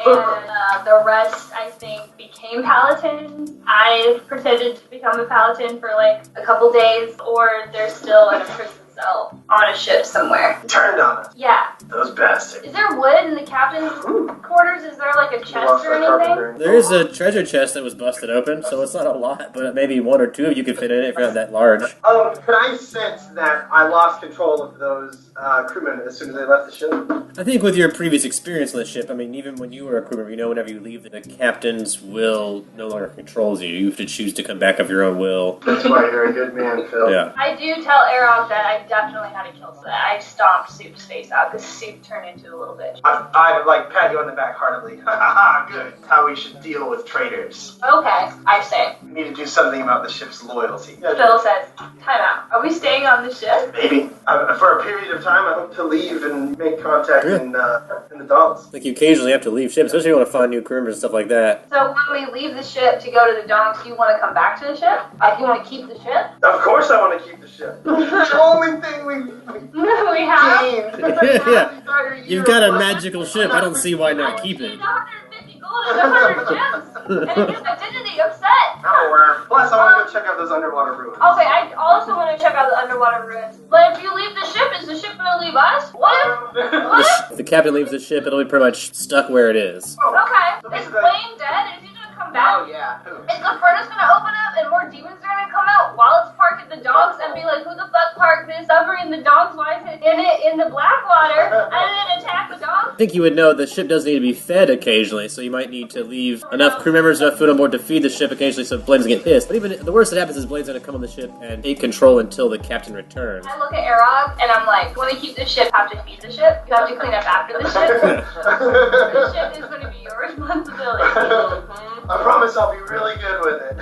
And the rest, I think, became Paladins. I pretended to become a Paladin for like a couple days, or they're still in a prison cell on a ship somewhere. Turned on us. Yeah. Those bastards. Is there wood in the captain's quarters? Is there like a chest or anything? There is a treasure chest that was busted open, so it's not a lot, but maybe one or two of you could fit in it if you're not that large. Can I sense that I lost control of those crewmen as soon as they left the ship? I think with your previous experience on the ship, I mean, even when you were a crew member, you know, whenever you leave, the captain's will no longer controls you. You have to choose to come back of your own will. That's why you're a good man, Phil. Yeah. I do tell Arog that I definitely had to kill Soup. I stomped Soup's face out because Soup turned into a little bitch. I like pat you on the back heartily. Ha ha ha! Good. That's how we should deal with traitors. Okay, I say. We need to do something about the ship's loyalty. Phil says, time out. Are we staying on the ship? Maybe. For a period of time, I hope to leave and make contact in the docks. Like, you occasionally have to leave ship, especially if you want to find new crew members and stuff like that. So when we leave the ship to go to the docks, you want to come back to the ship? Like, you want to keep the ship? Of course, I want to keep the ship. The only thing we We have. gained. Yeah. You've got a magical ship. I don't see why not keep it. 150 gold and 100 gems. And a new identity upset. Oh, plus, I want to go check out those underwater ruins. Okay, I also want to check out the underwater ruins. But if you leave the ship, is the ship going to leave us? What if? What if? If the captain leaves the ship, it'll be pretty much stuck where it is. Okay. Is Blaine dead? Is he going to come back? Oh yeah. Is the furnace gonna open up and more demons are gonna come out while it's parked at the docks and be like, who the fuck parked this submarine in the docks? Why is it in the Blackwater? And then attack the docks? I think you would know the ship does need to be fed occasionally, so you might need to leave enough crew members, enough food on board to feed the ship occasionally so Blaine doesn't get pissed. But even the worst that happens is Blaine's going to come on the ship and take control until the captain returns. I look at Arog and I'm like, when we keep the ship, have to feed the ship. You have to clean up after the ship. The ship is gonna be your responsibility. I promise I'll be really good with it.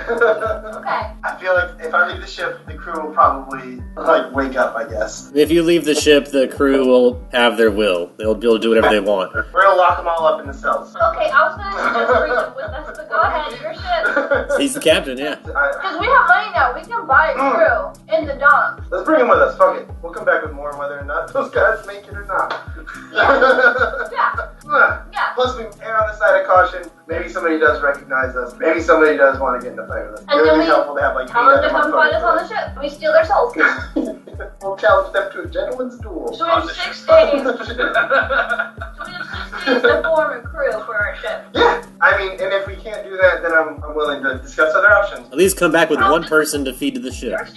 Okay. I feel like if I leave the ship, the crew will probably wake up, I guess. If you leave the ship, the crew will have their will. They'll be able to do whatever they want. We're gonna lock them all up in the cells. Okay, I was gonna suggest bring them with us, but go ahead, your ship. He's the captain, yeah. Because we have money now, we can buy a crew in the docks. Let's bring him with us. Fuck it. We'll come back with more whether or not those guys make it or not. Yeah. Plus, we err on the side of caution. Maybe somebody does recognize us. Maybe somebody does want to get in a fight with us. And It then would be we helpful to have like tell them to come find us on the ship. We steal their souls. We'll challenge them to a gentleman's duel. So we have 6 days. So we have 6 days to form a crew for our ship. Yeah, I mean, and if we can't do that, then I'm willing to discuss other options. At least come back with one person to feed to the ship. Your ship.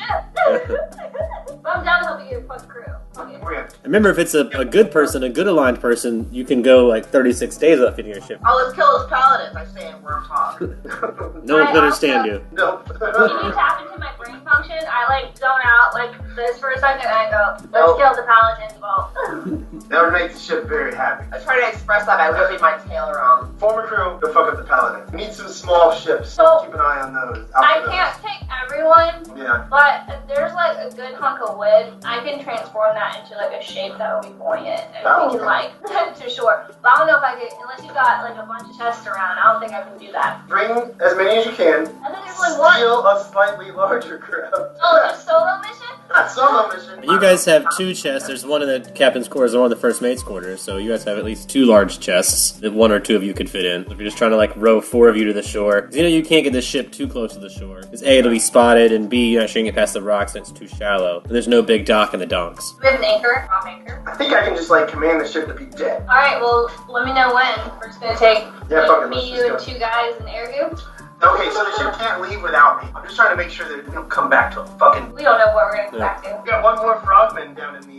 But I'm down to help you get a fucking crew. Okay. Okay. Remember, if it's a good person, a good aligned person, you can go like 36 days without feeding your ship. Oh, let's kill those paladins by saying worm talk. No one can understand you. Nope. Can you tap into my brain function? I like zone out like this for a second and I go, let's Nope. kill the paladin. Well, That would make the ship very happy. I try to express that by whipping my tail around. Former crew, go fuck up the paladin. Meet some small ships. So- Keep an eye on those. I Out for can't take everyone, those. Yeah. but if there's like a good hunk of wood, I can transform that into like a shape that will be buoyant and Oh, we can okay. like to shore. But I don't know if I could, unless you got like a bunch of chests around, I don't think I can do that. Bring as many as you can. I think there's only one. Steal a slightly larger crew. Oh, just solo mission? Not solo mission. You guys have 2 chests. There's one in the captain's quarters and one in the first mate's quarters. So you guys have at least 2 large chests that 1 or 2 of you could fit in. If you're just trying to like row 4 of you to the shore, 'cause you know you can't get the ship too close to the shore. Because A, it'll be spotted, and B, you're not sure you can get past the rocks and it's too shallow. And there's no big dock in the donks. We have an anchor. Drop anchor. I think I can just like command the ship to be dead. Alright, well, let me know when. We're just gonna take Yeah, fuck it, me, let's you, and just go. 2 guys in Ergu. Okay, so the ship can't leave without me. I'm just trying to make sure that we don't come back to a fucking. We don't know what we're gonna come Yeah. back to. We got one more frogman down in the Can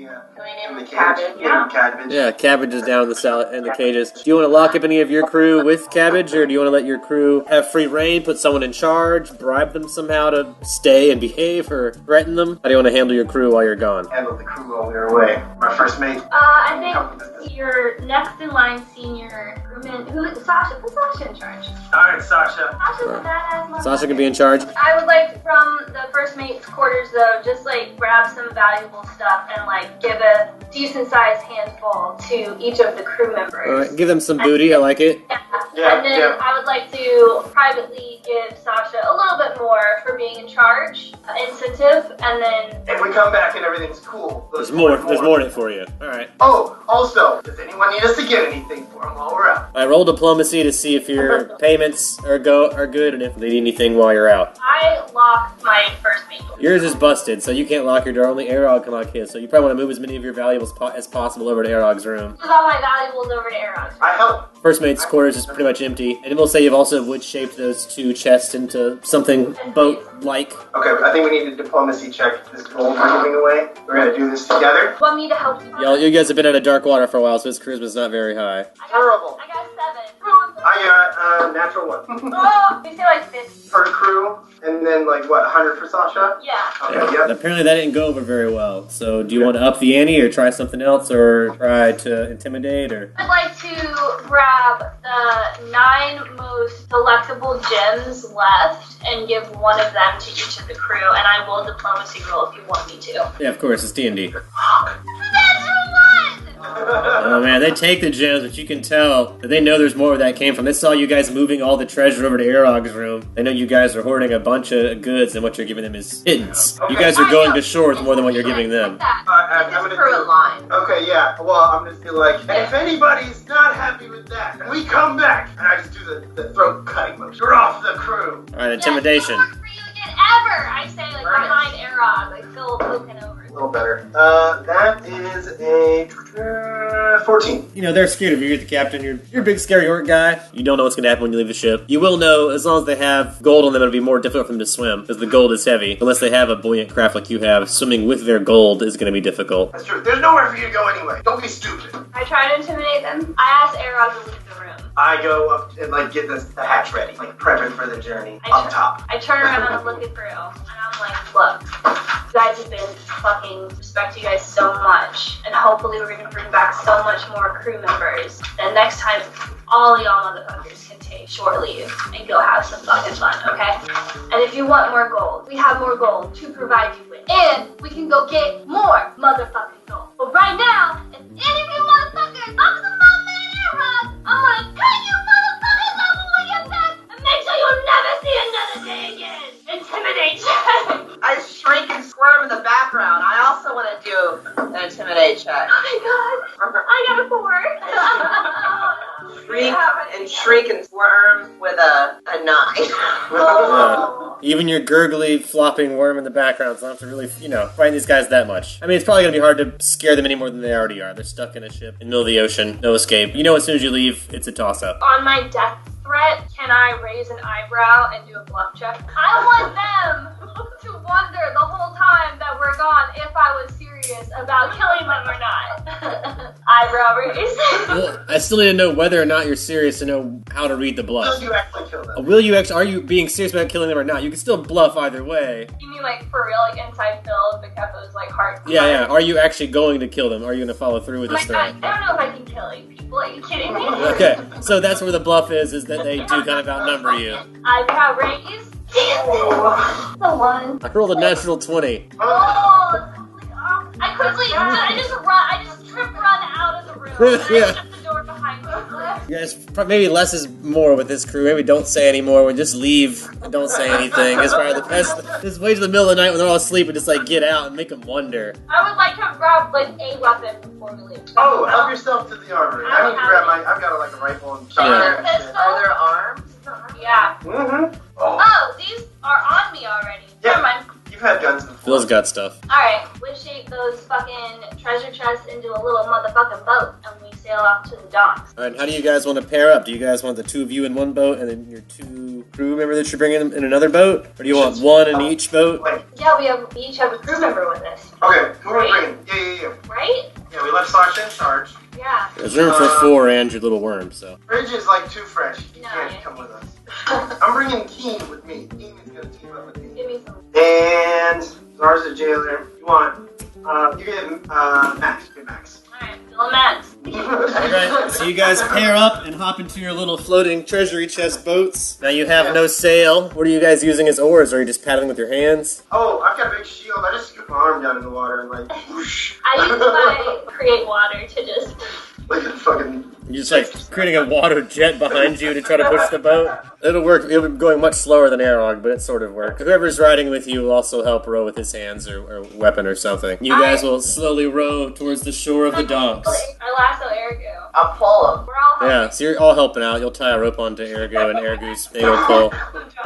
we in name the him cage. Cabbage? Yeah, cabbage. Yeah, Cabbage is down in the salad in the cages. Do you want to lock up any of your crew with Cabbage, or do you want to let your crew have free reign, put someone in charge, bribe them somehow to stay and behave, or threaten them? How do you want to handle your crew while you're gone? Handled the crew while we were away. My first mate. I think your next in line senior crewman, Sasha, put Sasha in charge. Alright, Sasha. Sasha's a badass motherfucker. Sasha can be in charge. I would like from the first mate's quarters though, just like grab some valuable stuff and like give a decent sized handful to each of the crew members. All right, give them some booty. I like it. Yeah, and then yeah. I would like to privately give Sasha a little bit more for being in charge, incentive, and then If we come back and everything's cool, There's more. There's more in it for you. All right. Oh, also, does anyone need us to get anything for them while we're out? I roll diplomacy to see if your payments are good and if they need anything while you're out. I locked my first mate door. Yours is busted, so you can't lock your door. Only Arog can lock his. So you probably want to move as many of your valuables as possible over to Arog's room. Move all my valuables over to Arrows. I help. First mate's quarters is pretty much empty, and we'll say you've also wood-shaped those 2 chests into something boat-like. Okay, I think we need a diplomacy check. This gold we're giving away. We're gonna do this together. Want me to help you? You guys have been out of dark water for a while, so his charisma's not very high. Terrible. I got 7. I got natural 1 Oh, you say like 50. per crew, and then like what, 100 for Sasha? Yeah. Okay, yep. Apparently that didn't go over very well. So do you want to up the ante, or try something else, or try to intimidate, or... I'd like to grab the 9 most delectable gems left and give one of them to each of the crew, and I will diplomacy roll if you want me to. Yeah, of course, it's D&D. Natural 1! Oh man, they take the gems, but you can tell that they know there's more where that came from. They saw you guys moving all the treasure over to Arog's room. They know you guys are hoarding a bunch of goods, and what you're giving them is pittance. You guys are going to shore with more than what you're giving them. I'm Just gonna crew in line. Okay, yeah. Well, I'm just be like, and if anybody's not happy with that, and we come back, and I just do the throat cutting motion. You're off the crew. All right, intimidation. Yes, for you again ever! I say like behind Arog, like Phil poking over. A little better. That is a 14. You know, they're scared of you. You're the captain. You're a big scary orc guy. You don't know what's going to happen when you leave the ship. You will know, as long as they have gold on them, it'll be more difficult for them to swim, because the gold is heavy. Unless they have a buoyant craft like you have, swimming with their gold is going to be difficult. That's true. There's nowhere for you to go anyway. Don't be stupid. I try to intimidate them. I ask Arog to leave the room. I go up and like get the hatch ready, like prepping for the journey up top. I turn around and I'm looking through, and I'm like, look, you guys have been fucking respect you guys so much, and hopefully we're gonna bring back so much more crew members. And next time, all y'all motherfuckers can take short leave and go have some fucking fun, okay? And if you want more gold, we have more gold to provide you with, and we can go get more motherfucking gold. But right now, if any of you motherfuckers, I'm the mom man Arog, I'm gonna cut you motherfuckers up when we get back, and make sure you'll never see another day again. Intimidation. I shriek and squirm in the background. I also want to do an intimidate check. Oh my god, I got a 4. Shriek and shriek and squirm with a 9. Oh. Even your gurgly, flopping worm in the background, so I don't have to really, fight these guys that much. I mean, it's probably going to be hard to scare them any more than they already are. They're stuck in a ship in the middle of the ocean, no escape. You know, as soon as you leave, it's a toss-up. On my death threat, can I raise an eyebrow and do a bluff check? I want them to wonder the whole time that we're gone if I was serious about killing them or not. Eyebrow raise. Well, I still need to know whether or not you're serious to know how to read the bluff. Will you actually kill them? Will you actually? Are you being serious about killing them or not? You can still bluff either way. You mean like for real, like inside Phil, the Capo's like heart? Yeah. Are you actually going to kill them? Are you going to follow through with Oh my this god, thing? I don't know if I can kill 8 people. Are you kidding me? Okay, so that's where the bluff is that they do kind of outnumber you. Eyebrow raise. The one. I rolled a natural 20. I just trip run out of the room. And Yeah. I shut the door behind me. You guys, maybe less is more with this crew. Maybe don't say anymore. We just leave and don't say anything. It's probably the best. Just wait till the middle of the night when they're all asleep and just like get out and make them wonder. I would like to grab like a weapon before we leave. Oh, help yourself to the armory. I need to grab my. I've got like a rifle and shotgun. Yeah. and shit. Pistol? Are there arms? Yeah. Mm-hmm. Oh, these are on me already. Yeah. Never mind. You've had guns before. Phil's got stuff. Alright, we shape those fucking treasure chests into a little motherfucking boat and we sail off to the docks. All right, how do you guys want to pair up? Do you guys want the two of you in one boat and then your two crew member that you're bringing in another boat? Or do you want one in each boat? Wait. Yeah, we each have a crew member with us, Okay, who are we Right? bringing? Yeah. right? Yeah, we left Sasha in charge. Yeah. There's room for 4 and your little worm, so. Bridge is like too fresh. He No, can't yeah. come with us. I'm bringing Keen with me. Keen is gonna team up with me. Give me some. And Zara's a jailer. You want? You get Max. Get Max. Alright, Phil and Max. Alright, so you guys pair up and hop into your little floating treasury chest boats. Now you have no sail. What are you guys using as oars? Or are you just paddling with your hands? Oh, I've got a big shield. I just scoop my arm down in the water and like whoosh. I use my create water to just. like a fucking. You're just like creating a water jet behind you to try to push the boat. It'll work. It'll be going much slower than Arog, but it sort of works. Whoever's riding with you will also help row with his hands or weapon or something. You guys will slowly row towards the shore of the docks. I lasso Ergo. I'll pull them. We're all Yeah, so you're all helping out. You'll tie a rope onto Ergo and Ergo's thing will pull.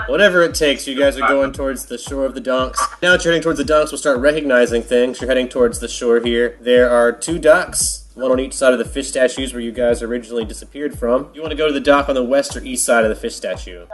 Whatever it takes, you guys are going towards the shore of the docks. Now that you're heading towards the docks, we'll start recognizing things. You're heading towards the shore here. There are 2 docks. One on each side of the fish statues where you guys originally disappeared from. You want to go to the dock on the west or east side of the fish statue. Do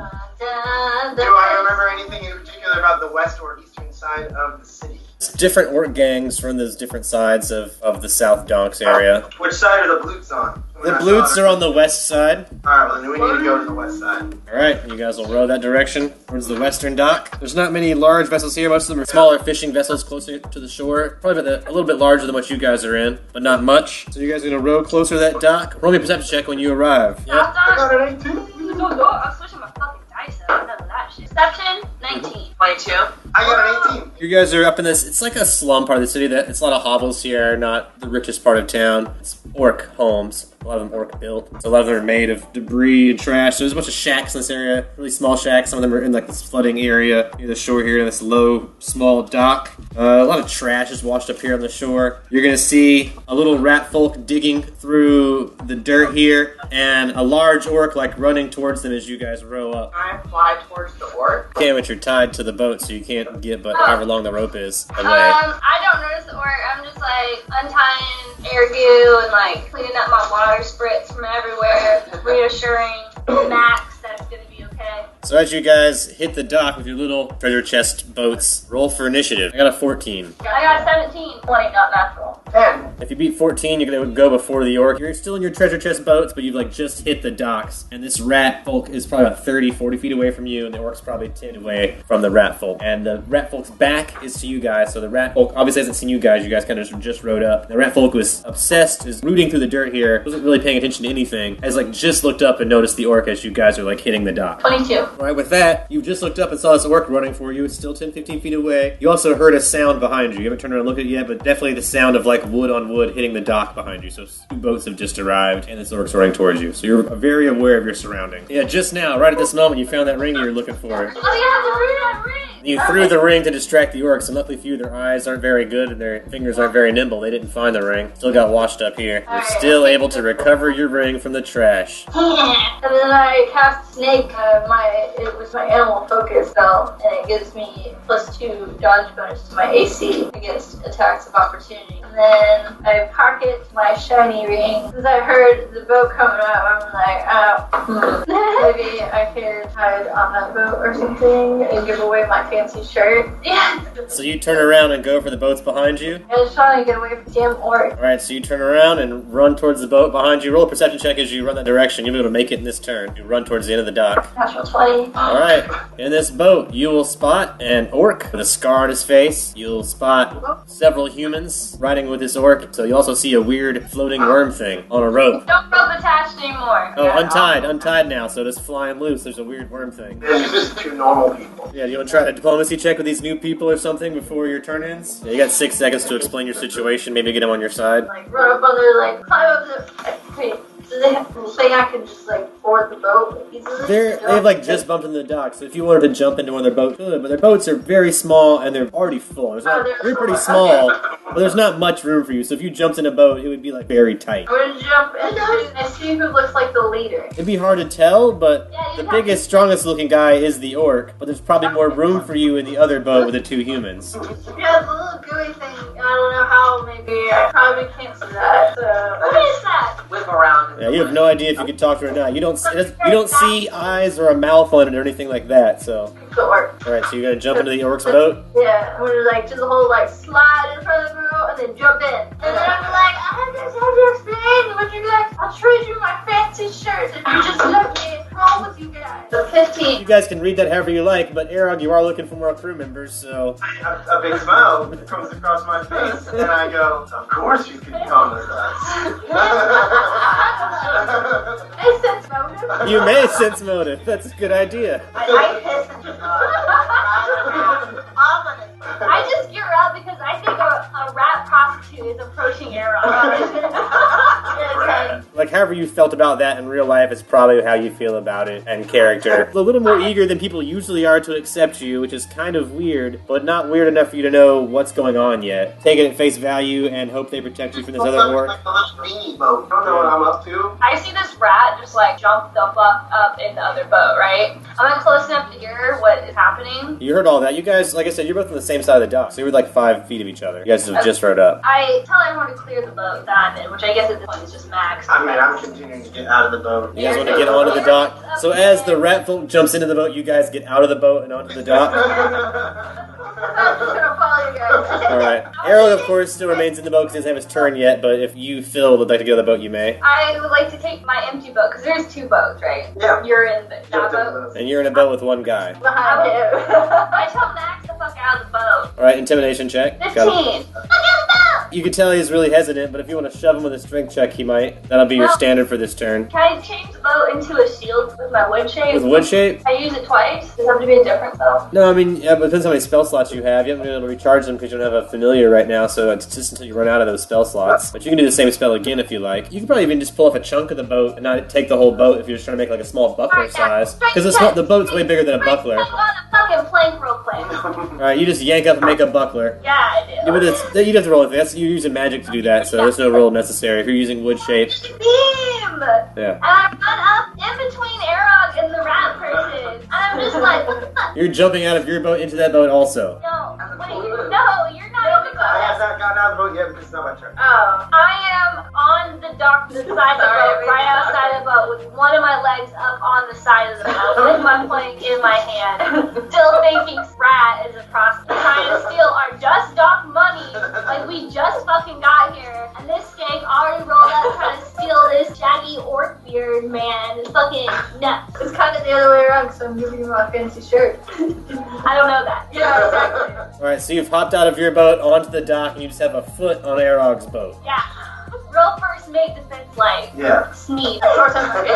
I remember anything in particular about the west or eastern side of the city? It's different orc gangs from those different sides of the South Donks area. Which side are the Bloots on? The Bloots are on the west side. Alright, well then we need to go to the west side. Alright, you guys will row that direction towards the western dock. There's not many large vessels here. Most of them are smaller fishing vessels closer to the shore. Probably a little bit larger than what you guys are in, but not much. So you guys are going to row closer to that dock. Roll me a perception check when you arrive. Yep. I got an 18. I'm switching my fucking dice up. None of that shit. Perception, 19. 22. I got an 18. You guys are up in this, it's like a slum part of the city. It's a lot of hovels here, not the richest part of town. It's orc homes. A lot of them orc built. So a lot of them are made of debris and trash. So there's a bunch of shacks in this area, really small shacks. Some of them are in like this flooding area near the shore here, in this low, small dock. A lot of trash is washed up here on the shore. You're gonna see a little rat folk digging through the dirt here, and a large orc like running towards them as you guys row up. I fly towards the orc. You can't, but you're tied to the boat, so you can't get but however long the rope is away. I don't notice the orc. I'm just like untying air goo and like cleaning up my water spritz from everywhere, reassuring Max that it's gonna be okay. So as you guys hit the dock with your little treasure chest boats, roll for initiative. I got a 14. I got 17. 20, not natural. 10. If you beat 14, you're gonna go before the orc. You're still in your treasure chest boats, but you've like just hit the docks. And this rat folk is probably about 30, 40 feet away from you, and the orc's probably 10 away from the rat folk. And the rat folk's back is to you guys, so the rat folk obviously hasn't seen you guys. You guys kind of just rode up. The rat folk was obsessed, is rooting through the dirt here, wasn't really paying attention to anything, has like just looked up and noticed the orc as you guys are like hitting the dock. 22. Alright, with that, you just looked up and saw this orc running for you. It's still 10, 15 feet away. You also heard a sound behind you. You haven't turned around and looked at it yet, but definitely the sound of like wood on wood hitting the dock behind you. So 2 boats have just arrived, and this orc's running towards you. So you're very aware of your surroundings. Yeah, just now, right at this moment, you found that ring you were looking for. Oh yeah, the ring. You threw the ring to distract the orcs, and luckily for you, their eyes aren't very good and their fingers aren't very nimble. They didn't find the ring. Still got washed up here. You're still able to recover your ring from the trash. And then I cast Snake. It was my animal focus spell, and it gives me +2 dodge bonus to my AC against attacks of opportunity. and then I pocket my shiny ring. Since I heard the boat coming up, I'm like, maybe I could hide on that boat or something and give away my fancy shirt. Yeah. So you turn around and go for the boats behind you? I was trying to get away from damn orc. Alright, so you turn around and run towards the boat behind you. Roll a perception check as you run that direction. You'll be able to make it in this turn. You run towards the end of the dock. Natural 20. Alright, in this boat, you will spot an orc with a scar on his face. You'll spot several humans riding with this orc. So you also see a weird floating worm thing on a rope. Don't rope attached anymore. Oh, untied now, so it's flying loose. There's a weird worm thing. There's just two normal people. Yeah, you want to try a diplomacy check with these new people or something before your turn ends? Yeah, you got 6 seconds to explain your situation, maybe get them on your side. Like, run up on there, like, climb up the... Wait, do they have a thing I can just, like, board the boat easily? They've like just bumped into the dock, so if you wanted to jump into one of their boats, but their boats are very small and they're already full. They're pretty small, but there's not much room for you, so if you jumped in a boat, it would be like very tight. I'm gonna jump and I see who looks like the leader. It'd be hard to tell, but Yeah, the biggest, strongest looking guy is the orc, but there's probably more room for you in the other boat with the 2 humans. Yeah, the little gooey thing. I don't know how, maybe I probably can't see that. So. What is that? Whip around. Yeah, you have no idea if you could talk to her or not. You don't see eyes or a mouth on it or anything like that, so. Good work. Alright, so you're gonna jump into the orc's boat? Yeah, I'm gonna like do the whole like slide in front of the boat and then jump in. And then I'm like, I just have to explain what you guys. I'll trade you my fancy shirt and you just let me roll with you guys. So 15. You guys can read that however you like, but Arog, you are looking for more crew members, so. A big smile comes across my face, and I go, of course you can come with us. I sense motive. You may sense motive. That's a good idea. I piss and ominous. I just gear up because I think a rat prostitute is approaching Aaron. Like, however you felt about that in real life is probably how you feel about it and character. A little more eager than people usually are to accept you, which is kind of weird, but not weird enough for you to know what's going on yet. Take it at face value and hope they protect you from this other orc. Like a little beanie boat. I don't know what I'm up to. I see this rat just like jump the fuck up in the other boat, right? I'm not close enough to hear what is happening. You heard all that. You guys, like I said, you're both on the same side of the dock, so you're like 5 feet of each other. You guys have just rode up. I tell everyone to clear the boat that I'm in, which I guess at this point is just Max. I mean, I'm continuing to get out of the boat. You guys want to get onto the dock? So as the rat folk jumps into the boat, you guys get out of the boat and onto the dock. I'm just gonna follow you guys. Alright. Arrow, of course, still remains in the boat because he doesn't have his turn yet, but if you, Phil, would like to get on the boat, you may. I would like to take my empty boat, because there's 2 boats, right? Yeah. You're in that boat. And you're in a boat with one guy. Behind him. I tell Max to fuck out of the boat. Alright, intimidation check. 15. Got him. Fuck out of the boat! You can tell he's really hesitant, but if you want to shove him with a strength check, he might. That'll be your standard for this turn. Can I change the boat into a shield with my wood shape? With wood shape? I use it twice. Does it have to be a different spell? No, I mean, yeah, but it depends how many spell slots you have. You haven't been able to recharge them because you don't have a familiar right now, so it's just until you run out of those spell slots. But you can do the same spell again if you like. You can probably even just pull off a chunk of the boat and not take the whole boat if you're just trying to make like a small buckler size. Because the boat's way bigger than a buckler. I got a fucking plank real quick. Alright, you just yank up and make a buckler. Yeah, I do. Yeah, but you'd have to roll with it. You're using magic to do that, so there's no roll necessary. If you're using wood shape, Beam! yeah. And I run up in between Arog and the rat person. And I'm just like, what the fuck? You're jumping out of your boat into that boat also. No, wait, no, you're not in the I have boat. not gotten out of the boat yet because it's not my turn. Oh, I am on the dock, the side of the boat, right outside the boat, with one of my legs up on the side of the boat, with my plank in my hand, still thinking rat is a prostitute, trying to steal our just dock money, like we just fucking got here, and this skank already rolled up trying to steal this shaggy orc beard man. It's fucking nuts. It's kind of the other way around, so I'm giving you my fancy shirt. I don't know that. Yeah, exactly. Alright, so you've hopped out of your boat onto the dock and you just have a foot on Arog's boat. Yeah. Real first mate defense like Yeah. sneak. Of course I'm like,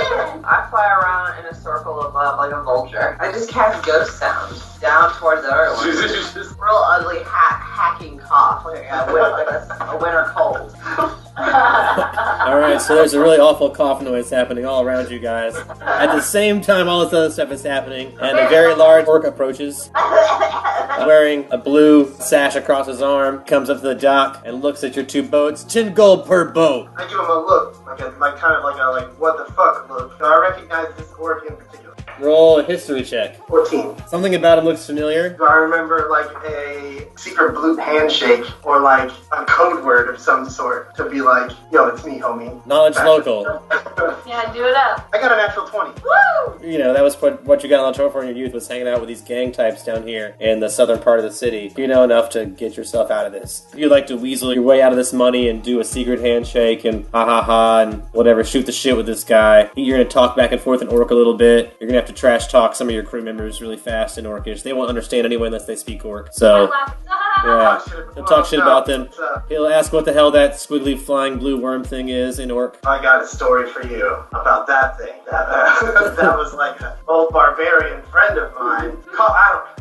I fly around in a circle above like a vulture. I just cast ghost sound down towards the other one. Real ugly hacking cough, like a winter cold. Alright, so there's a really awful cough noise happening all around you guys. At the same time, all this other stuff is happening, and a very large orc approaches, wearing a blue sash across his arm, comes up to the dock and looks at your 2 boats. 10 gold per boat. I give him a look, like kind of like a what the fuck look. Do I recognize this orc in particular? Roll history check. 14. Something about him looks familiar. Do I remember like a secret blue handshake or like a code word of some sort to be like, yo, it's me, homie. Knowledge local. Yeah, do it up. I got a natural 20. Woo! You know, that was what you got on the trophy for in your youth, was hanging out with these gang types down here in the southern part of the city. You know enough to get yourself out of this. You'd like to weasel your way out of this money and do a secret handshake and ha ha ha and whatever, shoot the shit with this guy. You're gonna talk back and forth in Orc a little bit. You're gonna have to trash talk some of your crew members really fast in Orcish. They won't understand anyway unless they speak Orc. So, yeah, he'll talk shit about them. He'll ask what the hell that squiggly flying blue worm thing is in Orc. I got a story for you about that thing. That was like an old barbarian friend of mine.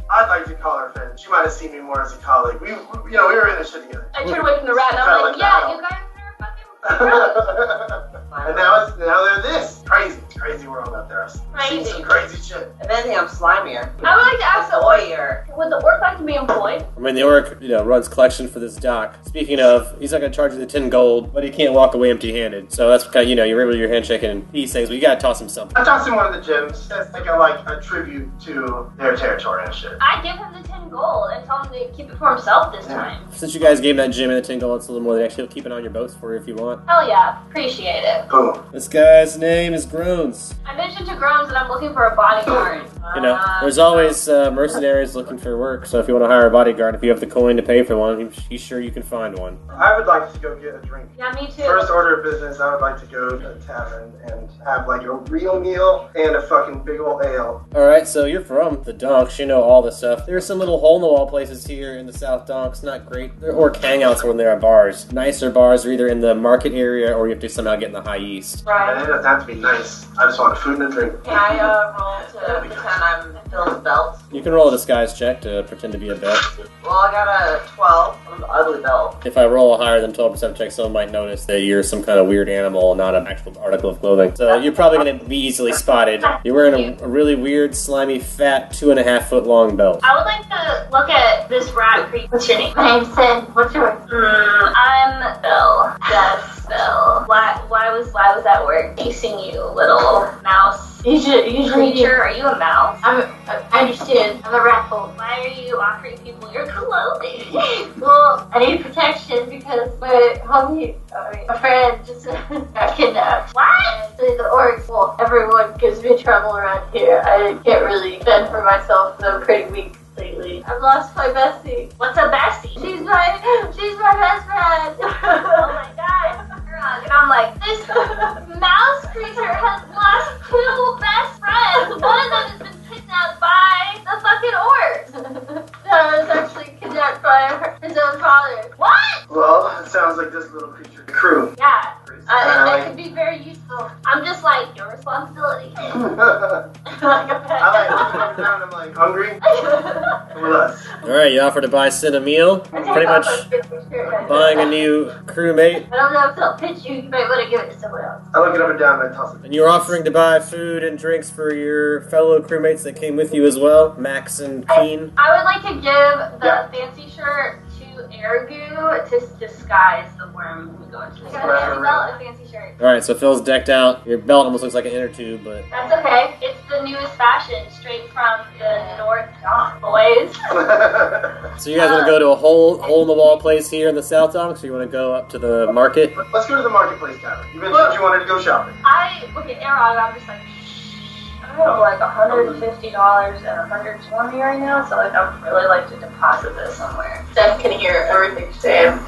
I'd like to call her friend. She might have seen me more as a colleague. We were in this shit together. I turned away from the rat and I'm like, yeah, you guys are fucking And now they're this. Crazy world out there. I've seen some crazy shit. If anything, I'm slimier. I would like to ask the Lawyer. would the orc like to be employed? I mean, the Orc, runs collection for this dock. Speaking of, he's not going to charge you the 10 gold, but he can't walk away empty-handed. So that's kind of, you're able to do your handshake and peace things, but you got to toss him something. I tossed him one of the gems as like a tribute to their territory and shit. I give him the 10 gold and tell him to keep it for himself this time. Since you guys gave him that gem and the 10 gold, it's a little more than actually he'll keep it on your boats for you if you want. Hell yeah, appreciate it. Boom. This guy's name is Groans. I mentioned to Groans that I'm looking for a bodyguard. There's always mercenaries looking for work, so if you want to hire a bodyguard, if you have the coin to pay for one, he's sure you can find one. I would like to go get a drink. Yeah, me too. First order of business, I would like to go to a tavern and have like a real meal and a fucking big old ale. Alright, so you're from the Donks, you know all this stuff. There are some little hole-in-the-wall places here in the South Donks, not great. They're orc hangouts when there are bars. Nicer bars are either in the market area or you have to somehow get in the high east. And it doesn't have to be nice. I just want food and a drink. Can I roll to pretend I'm Phil's belt? You can roll a disguise check to pretend to be a belt. Well, I got a 12. I'm an ugly belt. If I roll a higher than 12% check, someone might notice that you're some kind of weird animal, not an actual article of clothing. So you're probably going to be easily spotted. You're wearing a really weird, slimy, fat, 2.5-foot long belt. I would like to look at this rat creep. What's your name? My name's Sid. What's yours? I'm Phil. Yes, Phil. Why was that word facing you, little mouse? Creature, are you a mouse? I understand. I'm a rat hole. Why are you offering people your clothing? Well, I need protection because my homie, a friend, just got kidnapped. What? The orcs, well, everyone gives me trouble around here. I can't really fend for myself, so I'm pretty weak lately. I've lost my bestie. What's a bestie? She's my best friend. Oh my god. And I'm like, this mouse creature has lost 2 best friends. One of them has been kidnapped by the fucking orcs. No, it's actually kidnapped by his own father. What? Well, it sounds like this little creature crew. Yeah. That could be very useful. I'm just like, your responsibility. I like looking up and down, I'm like, hungry? Come with us. Alright, you offer to buy Sid a meal. Pretty much buying a new crewmate. I don't know if they'll pitch you. You might want to give it to someone else. I look it up and down and I toss it. And you're offering to buy food and drinks for your fellow crewmates that came with you as well, Max and Keen. I would like to give the fancy shirt to Ergu to disguise the worm we go into. He's got a fancy belt and a fancy shirt. Alright, so Phil's decked out. Your belt almost looks like an inner tube, but... That's okay. It's the newest fashion, straight from the North boys. So you guys want to go to a hole-in-the-wall place here in the South Donks, or you want to go up to the market? Let's go to the marketplace tavern. You mentioned you wanted to go shopping. I look at Erog, I'm just like, I have like $150 and $120 right now, so like I would really like to deposit this somewhere. Sam can hear everything Sam.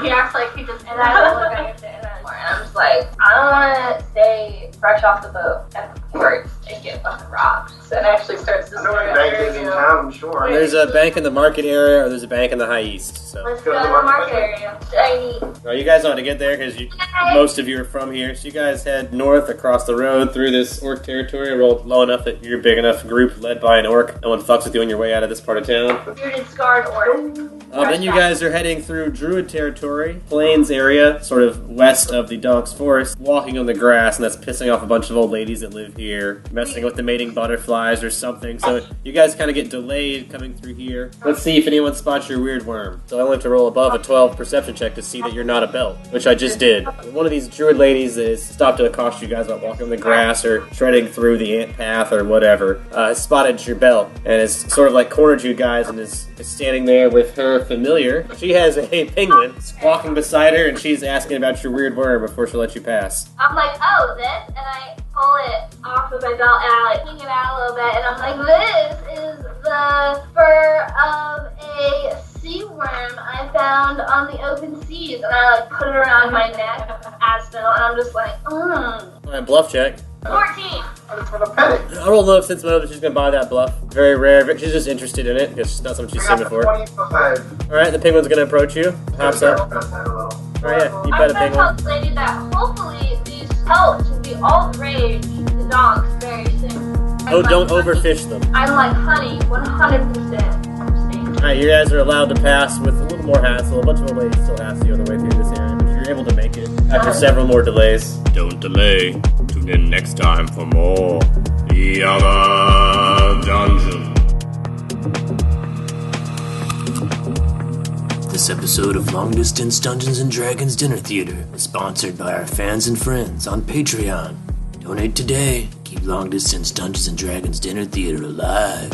He acts like he just, and I look at it and I'm just like, I don't want to stay fresh off the boat at the port and get fucking robbed. So it actually starts to I know where the bank is in town, I'm sure. There's a bank in the market area, or there's a bank in the high east. So. Let's go to the market area. Shiny. Well, you guys want to get there because most of you are from here. So you guys head north across the road through this orc territory. Roll low enough that you're a big enough group led by an orc. No one fucks with you on your way out of this part of town. Bearded, scarred orc. Then you guys are heading through Druid territory, plains area, sort of west of the Donks Forest, walking on the grass, and that's pissing off a bunch of old ladies that live here, messing with the mating butterflies or something. So you guys kind of get delayed coming through here. Let's see if anyone spots your weird worm. So I only have to roll above a 12 perception check to see that you're not a belt, which I just did. One of these druid ladies that has stopped to accost you guys about walking in the grass or treading through the ant path or whatever, has spotted your belt and has sort of like cornered you guys and is standing there with her familiar. She has a penguin walking beside her and she's asking about your weird worm before she'll let you pass. I'm like, oh, this? And I pull it off of my belt and I like fling it out a little bit and I'm like, this is the fur of a sea worm I found on the open seas. And I like put it around my neck as Phil and I'm just like, Alright, bluff check. 14. I just want to pet it. I'll roll low since she's gonna buy that bluff. Very rare. She's just interested in it because it's not something she's seen before. 25. Alright, the penguin's gonna approach you. Hops up. Alright, yeah, you bet a I'm penguin. gonna tell Lady that hopefully these pelts will be all the rage the dogs very soon. Oh, don't overfish them. I'm like, honey, 100%. Alright, you guys are allowed to pass with a little more hassle. A bunch of old ladies still hassle you on the way through this area, but you're able to make it after several more delays. Don't delay. Tune in next time for more The Other Dungeon. This episode of Long Distance Dungeons & Dragons Dinner Theater is sponsored by our fans and friends on Patreon. Donate today. Keep Long Distance Dungeons & Dragons Dinner Theater alive.